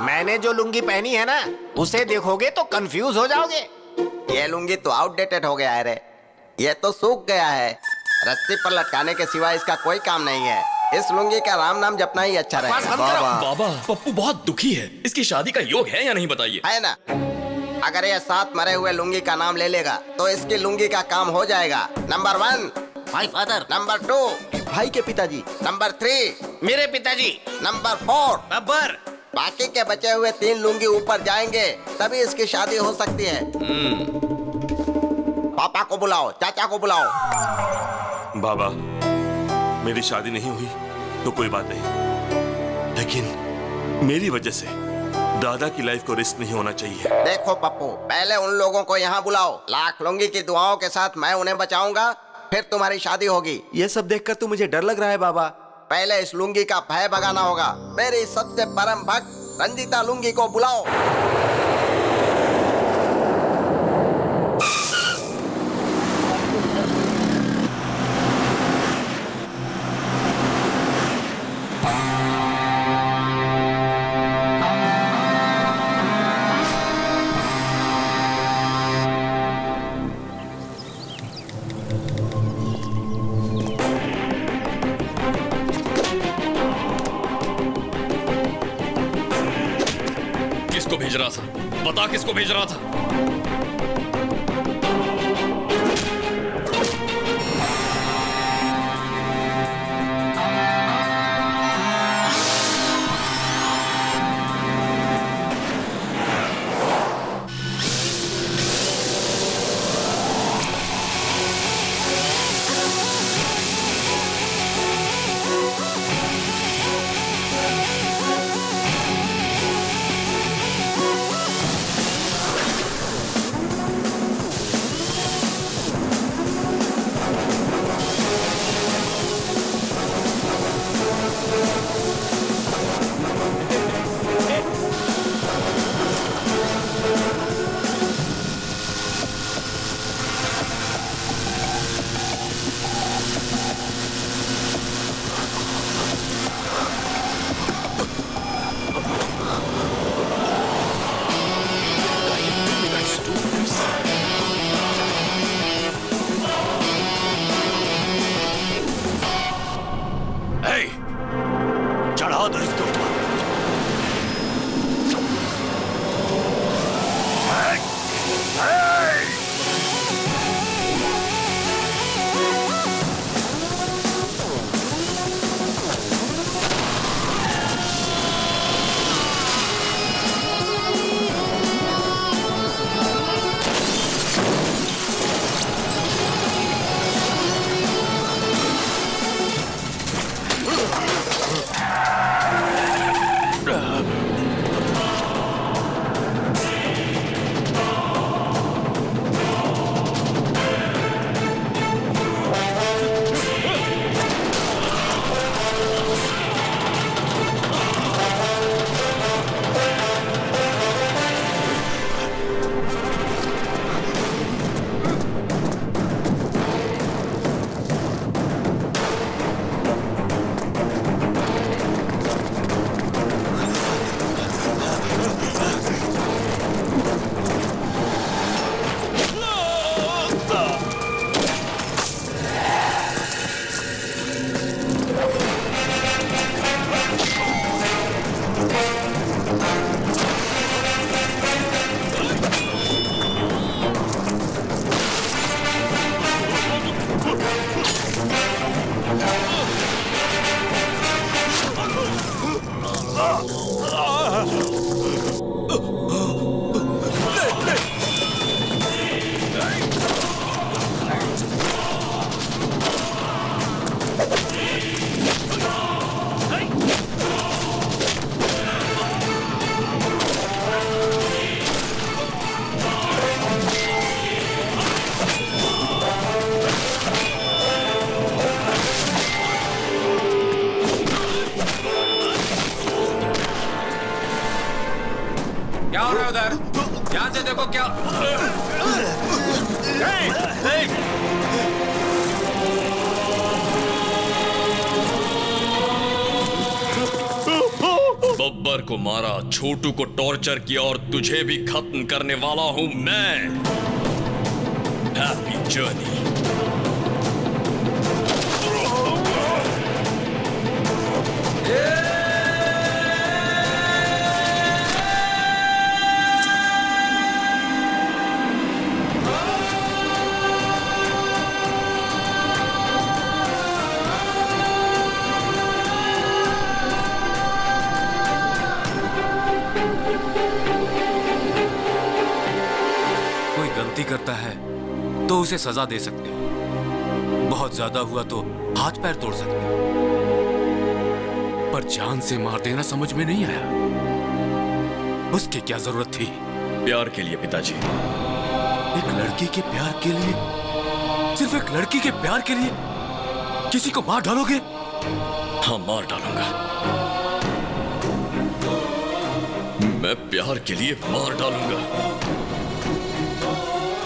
Speaker 1: मैंने जो लुंगी पहनी है ना, उसे देखोगे तो कंफ्यूज हो जाओगे।
Speaker 15: ये लुंगी तो आउटडेटेड हो गया है रे। ये तो सूख गया है। रस्सी पर लटकाने के सिवा इसका कोई काम नहीं है। इस लुंगी का राम नाम जपना ही अच्छा रहेगा।
Speaker 6: बाबा, पप्पू बहुत दुखी है। इसकी शादी का योग है या नहीं बताइए?
Speaker 15: है ना। अगर ये 7 मरे हुए लुंगी का नाम ले लेगा तो इसकी लुंगी का काम हो जाएगा। Number 1
Speaker 9: my father.
Speaker 15: नंबर 2
Speaker 9: भाई के पिताजी।
Speaker 15: नंबर 3
Speaker 9: मेरे पिताजी।
Speaker 15: नंबर 4
Speaker 9: बब्बर।
Speaker 15: बाकी के बचे हुए 3 लुंगी ऊपर जाएंगे तभी इसकी शादी हो सकती है। पापा को बुलाओ, चाचा को बुलाओ।
Speaker 4: बाबा, मेरी शादी नहीं हुई तो कोई बात नहीं, लेकिन मेरी वजह से दादा की लाइफ को रिस्क नहीं होना चाहिए।
Speaker 15: देखो पप्पू, पहले उन लोगों को यहाँ बुलाओ। लाख लुंगी की दुआओं के साथ मैं उन्हें बचाऊंगा, फिर तुम्हारी शादी होगी।
Speaker 9: ये सब देखकर तो मुझे डर लग रहा है बाबा।
Speaker 15: पहले इस लुंगी का भय भगाना होगा। मेरी सबसे परम भक्त रंजीता लुंगी को बुलाओ।
Speaker 6: किसको भेज रहा था? बता किसको भेज रहा था?
Speaker 17: क्या हो रहा है उधर? ध्यान से देखो क्या।
Speaker 6: बब्बर को मारा, छोटू को टॉर्चर किया और तुझे भी खत्म करने वाला हूं मैं। Happy journey.
Speaker 3: गलती करता है तो उसे सजा दे सकते हो, बहुत ज्यादा हुआ तो हाथ पैर तोड़ सकते हो, पर जान से मार देना समझ में नहीं आया। उसकी क्या जरूरत थी?
Speaker 6: प्यार के लिए पिताजी।
Speaker 3: एक लड़की के प्यार के लिए, सिर्फ एक लड़की के प्यार के लिए किसी को मार डालोगे?
Speaker 6: हाँ, मार डालूंगा। मैं प्यार के लिए मार डालूंगा,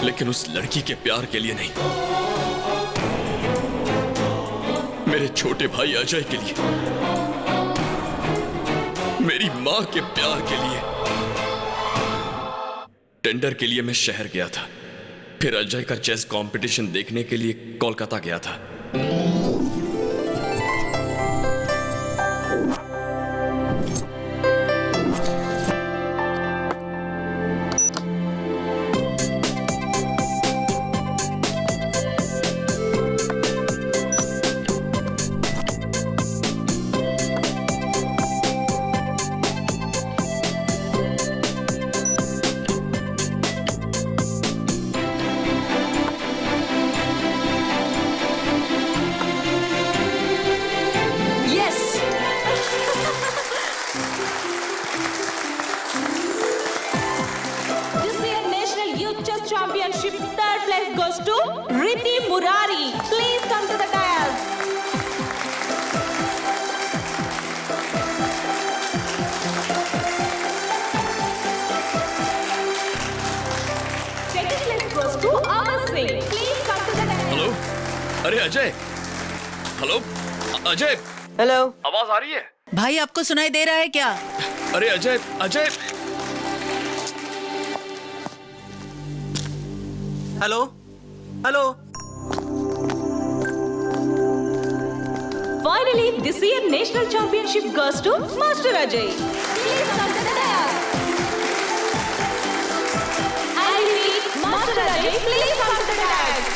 Speaker 6: लेकिन उस लड़की के प्यार के लिए नहीं, मेरे छोटे भाई अजय के लिए, मेरी मां के प्यार के लिए। टेंडर के लिए मैं शहर गया था, फिर अजय का चेस कंपटीशन देखने के लिए कोलकाता गया था।
Speaker 7: Championship third place goes to Riddhi Murari. Please come to the dais. Second place goes to Amar Singh. Please come to the dais.
Speaker 6: Hello, अरे अजय। हेलो अजय।
Speaker 15: हेलो,
Speaker 6: आवाज आ रही है?
Speaker 12: भाई आपको सुनाई दे रहा है क्या?
Speaker 6: अरे Ajay, Ajay.
Speaker 15: Hello hello.
Speaker 7: Finally, this year national championship goes to Master Ajay. Please come to the dais. I repeat, Master Ajay, please come to the dais.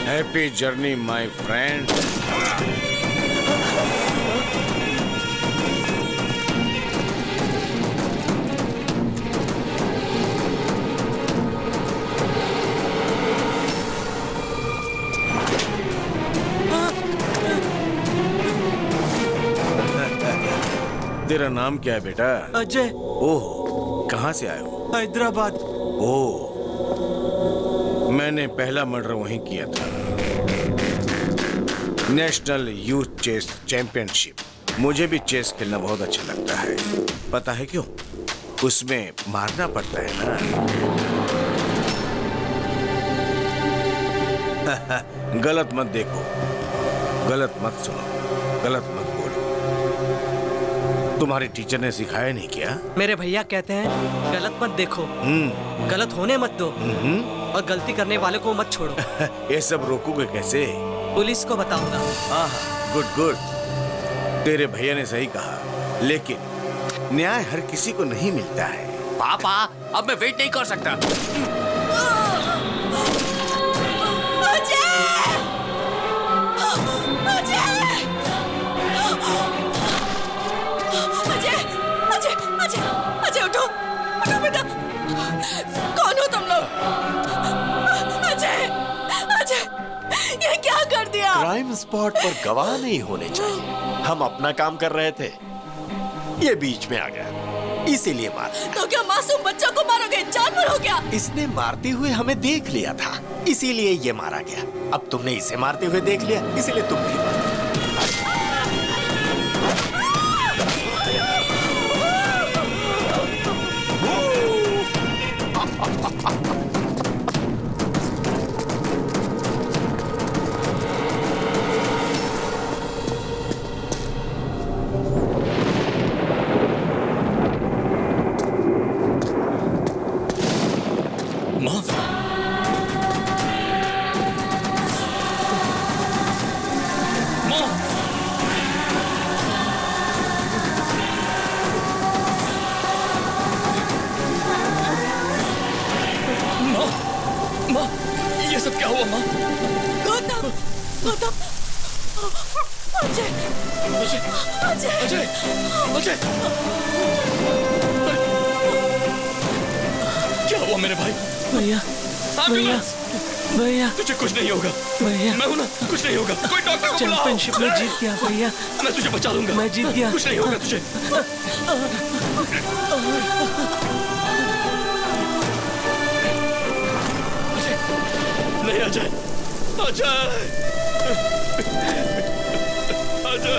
Speaker 16: Happy journey my friend. तेरा नाम क्या है बेटा?
Speaker 15: अजय।
Speaker 16: ओह, कहाँ से आए हो?
Speaker 15: हैदराबाद।
Speaker 16: ओह, मैंने पहला मर्डर वहीं किया था। National youth chess championship. मुझे भी चेस खेलना बहुत अच्छा लगता है। पता है क्यों? उसमें मारना पड़ता है ना। गलत मत देखो, गलत मत सुनो, गलत मत बोलो। तुम्हारे टीचर ने सिखाया नहीं क्या?
Speaker 14: मेरे भैया कहते हैं गलत मत देखो, गलत होने मत दो, और गलती करने वाले को मत छोड़ो।
Speaker 16: ये सब रोकोगे कैसे?
Speaker 14: पुलिस को बताऊंगा।
Speaker 16: गुड गुड, तेरे भैया ने सही कहा, लेकिन न्याय हर किसी को नहीं मिलता है।
Speaker 19: पापा अब मैं वेट नहीं कर सकता।
Speaker 13: अजय उठो, उठो बेटा। कौन हो तुम लोग? अजय, अजय, ये क्या कर दिया?
Speaker 21: क्राइम स्पॉट पर गवाह नहीं होने चाहिए। हम अपना काम कर रहे थे, ये बीच में आ गया, इसीलिए मारा।
Speaker 13: तो क्या मासूम बच्चों को मारोगे? जानवर हो गया।
Speaker 21: इसने मारते हुए हमें देख लिया था, इसीलिए ये मारा गया। अब तुमने इसे मारते हुए देख लिया, इसीलिए तुम भी मारा।
Speaker 6: ये सब क्या हुआ माँ?
Speaker 13: गौतम, गौतम, अजय,
Speaker 6: अजय,
Speaker 13: अजय,
Speaker 6: अजय, अजय, क्या हुआ मेरे भाई?
Speaker 14: भैया, भैया, भैया,
Speaker 6: तुझे कुछ नहीं होगा।
Speaker 14: भैया,
Speaker 6: मैं हूं ना, कुछ नहीं होगा। कोई डॉक्टर को बुलाओ।
Speaker 14: चैंपियनशिप में जीत गया भैया।
Speaker 6: मैं तुझे बचा लूंगा।
Speaker 14: मैं जीत गया।
Speaker 6: कुछ नहीं होगा तुझे। नहीं अजय, अजय, अजय।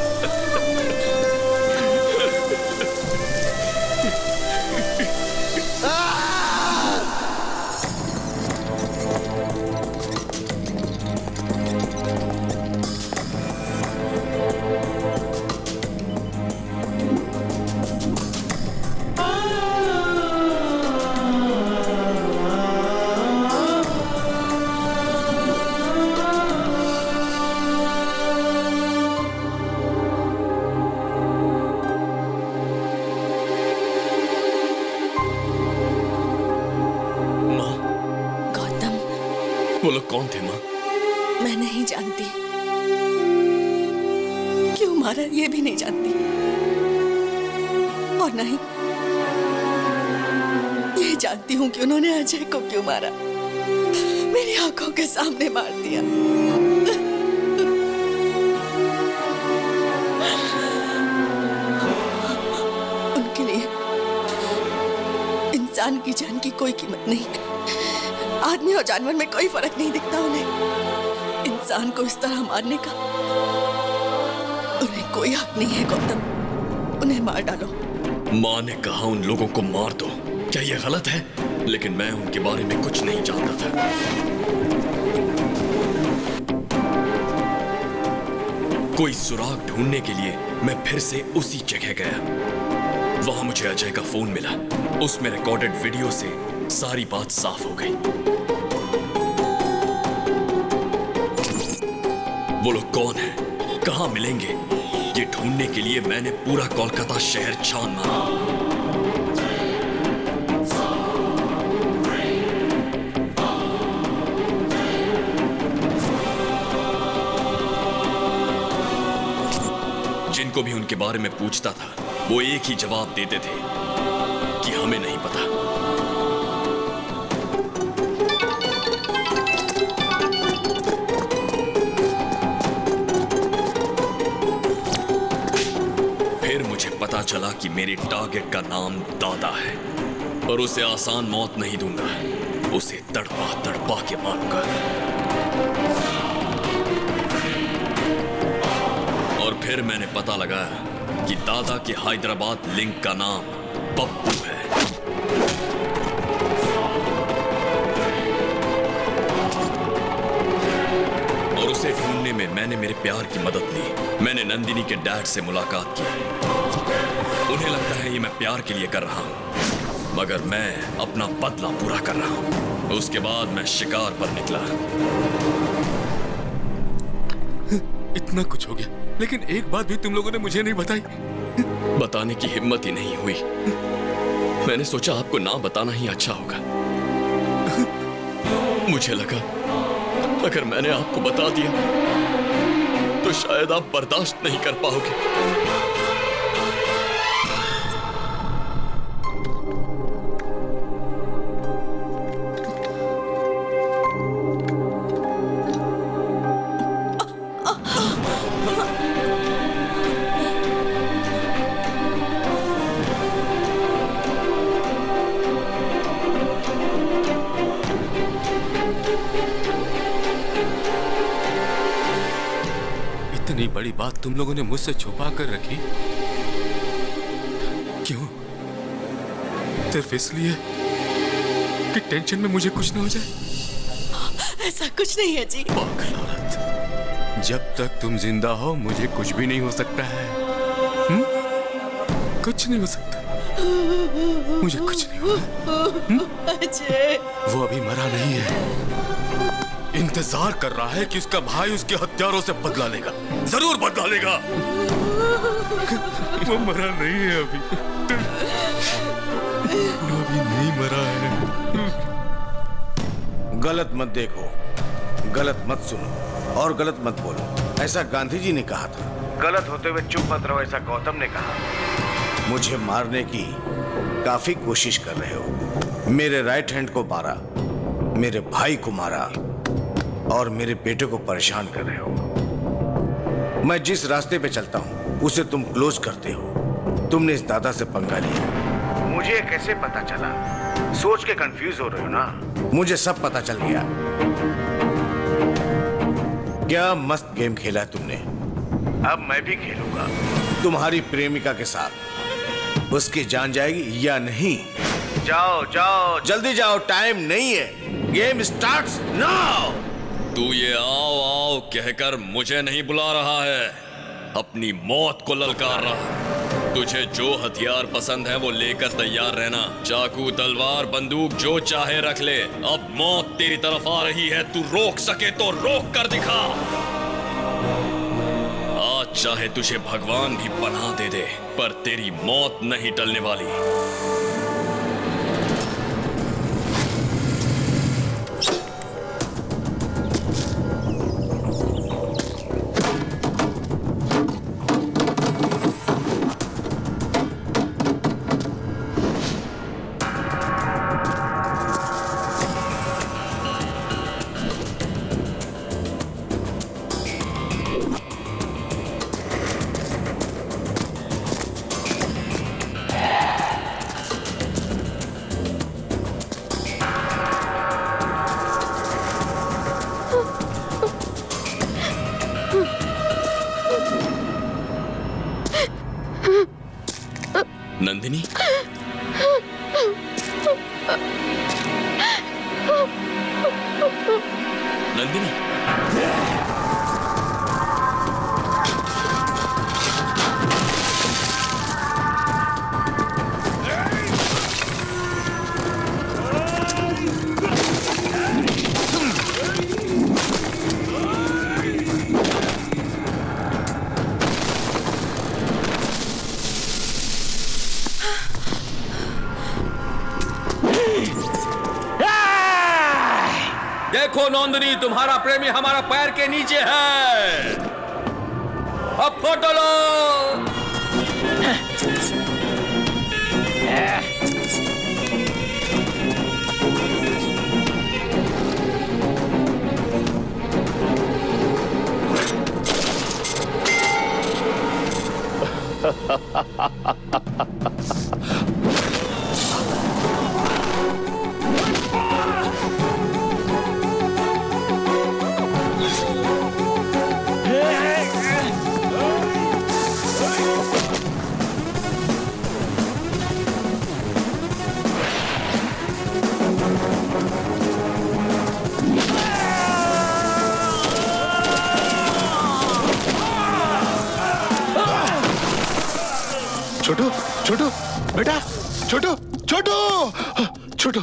Speaker 6: वो लोग कौन थे माँ?
Speaker 13: मैं नहीं जानती। क्यों मारा ये भी नहीं जानती, और नहीं ये जानती हूँ कि उन्होंने अजय को क्यों मारा। मेरी आंखों के सामने मार दिया। उनके लिए इंसान की जान की कोई कीमत नहीं। आदमी और जानवर में कोई फर्क नहीं दिखता उन्हें। इंसान को इस तरह मारने का उन्हें कोई हक नहीं है। गौतम, उन्हें मार डालो।
Speaker 6: माँ ने कहा उन लोगों को मार दो। क्या ये गलत है? लेकिन मैं उनके बारे में कुछ नहीं जानता था। कोई सुराग ढूंढने के लिए मैं फिर से उसी जगह गया। वहां मुझे अजय का फोन मिला। उसमें रिकॉर्डेड वीडियो से सारी बात साफ हो गई। वो लोग कौन हैं? कहां मिलेंगे? ये ढूंढने के लिए मैंने पूरा कोलकाता शहर छान मारा। जिनको भी उनके बारे में पूछता था, वो एक ही जवाब देते थे कि हमें नहीं पता। पता चला कि मेरे टारगेट का नाम दादा है, और उसे आसान मौत नहीं दूंगा। उसे तड़पा तड़पा के मारूंगा। और फिर मैंने पता लगाया कि दादा के हैदराबाद लिंक का नाम पप्पू है। उसे ढूंढने में मैंने मेरे प्यार की मदद ली। मैंने नंदिनी के डैड से मुलाकात की। उन्हें लगता है ये मैं प्यार के लिए कर रहा हूँ, मगर मैं अपना बदला पूरा कर रहा हूँ। उसके बाद मैं शिकार पर निकला।
Speaker 11: इतना कुछ हो गया, लेकिन एक बात भी तुम लोगों ने मुझे नहीं बताई।
Speaker 6: बताने की हिम्मत ही नहीं हुई। मैंने सोचा आपको ना बताना ही अच्छा होगा। मुझे लगा अगर मैंने आपको बता दिया तो शायद आप बर्दाश्त नहीं कर पाओगे।
Speaker 11: इतनी बड़ी बात तुम लोगों ने मुझसे छुपा कर रखी, क्यों? सिर्फ इसलिए कि टेंशन में मुझे कुछ ना हो जाए?
Speaker 13: ऐसा कुछ नहीं है जी।
Speaker 11: जब तक तुम जिंदा हो मुझे कुछ भी नहीं हो सकता है। कुछ नहीं हो सकता, मुझे कुछ नहीं होगा।
Speaker 13: अजय,
Speaker 11: वो अभी मरा नहीं है, इंतजार कर रहा है कि उसका भाई उसके हत्यारों से बदला लेगा। जरूर बदला लेगा। वो मरा नहीं है अभी, अभी नहीं मरा है।
Speaker 16: गलत मत देखो, गलत मत सुनो और गलत मत बोलो, ऐसा गांधी जी ने कहा था। गलत होते हुए चुप मत रहो, ऐसा गौतम ने कहा। मुझे मारने की काफी कोशिश कर रहे हो। मेरे राइट हैंड को मारा, मेरे भाई को मारा और मेरे बेटे को परेशान कर रहे हो। मैं जिस रास्ते पे चलता हूं उसे तुम क्लोज करते हो। तुमने इस दादा से पंगा लिया। मुझे कैसे पता चला? सोच के कंफ्यूज हो रहे हो ना? मुझे सब पता चल गया। क्या मस्त गेम खेला है तुमने। अब मैं भी खेलूंगा तुम्हारी प्रेमिका के साथ। उसकी जान जाएगी या नहीं? जाओ जाओ, जल्दी जाओ, टाइम नहीं है। Game starts now.
Speaker 6: तू ये आओ आओ कहकर मुझे नहीं बुला रहा है, अपनी मौत को ललकार रहा है। तुझे जो हथियार पसंद है वो लेकर तैयार रहना। चाकू, तलवार, बंदूक जो चाहे रख ले। अब मौत तेरी तरफ आ रही है, तू रोक सके तो रोक कर दिखा। आज चाहे तुझे भगवान भी पनाह दे दे, पर तेरी मौत नहीं टलने वाली। नंदिनी, नंदिनी,
Speaker 17: देखो नंदिनी, तुम्हारा प्रेमी हमारा पैर के नीचे है। अब फोटो लो।
Speaker 11: छोटू छोटू बेटा छोटू छोटू छोटू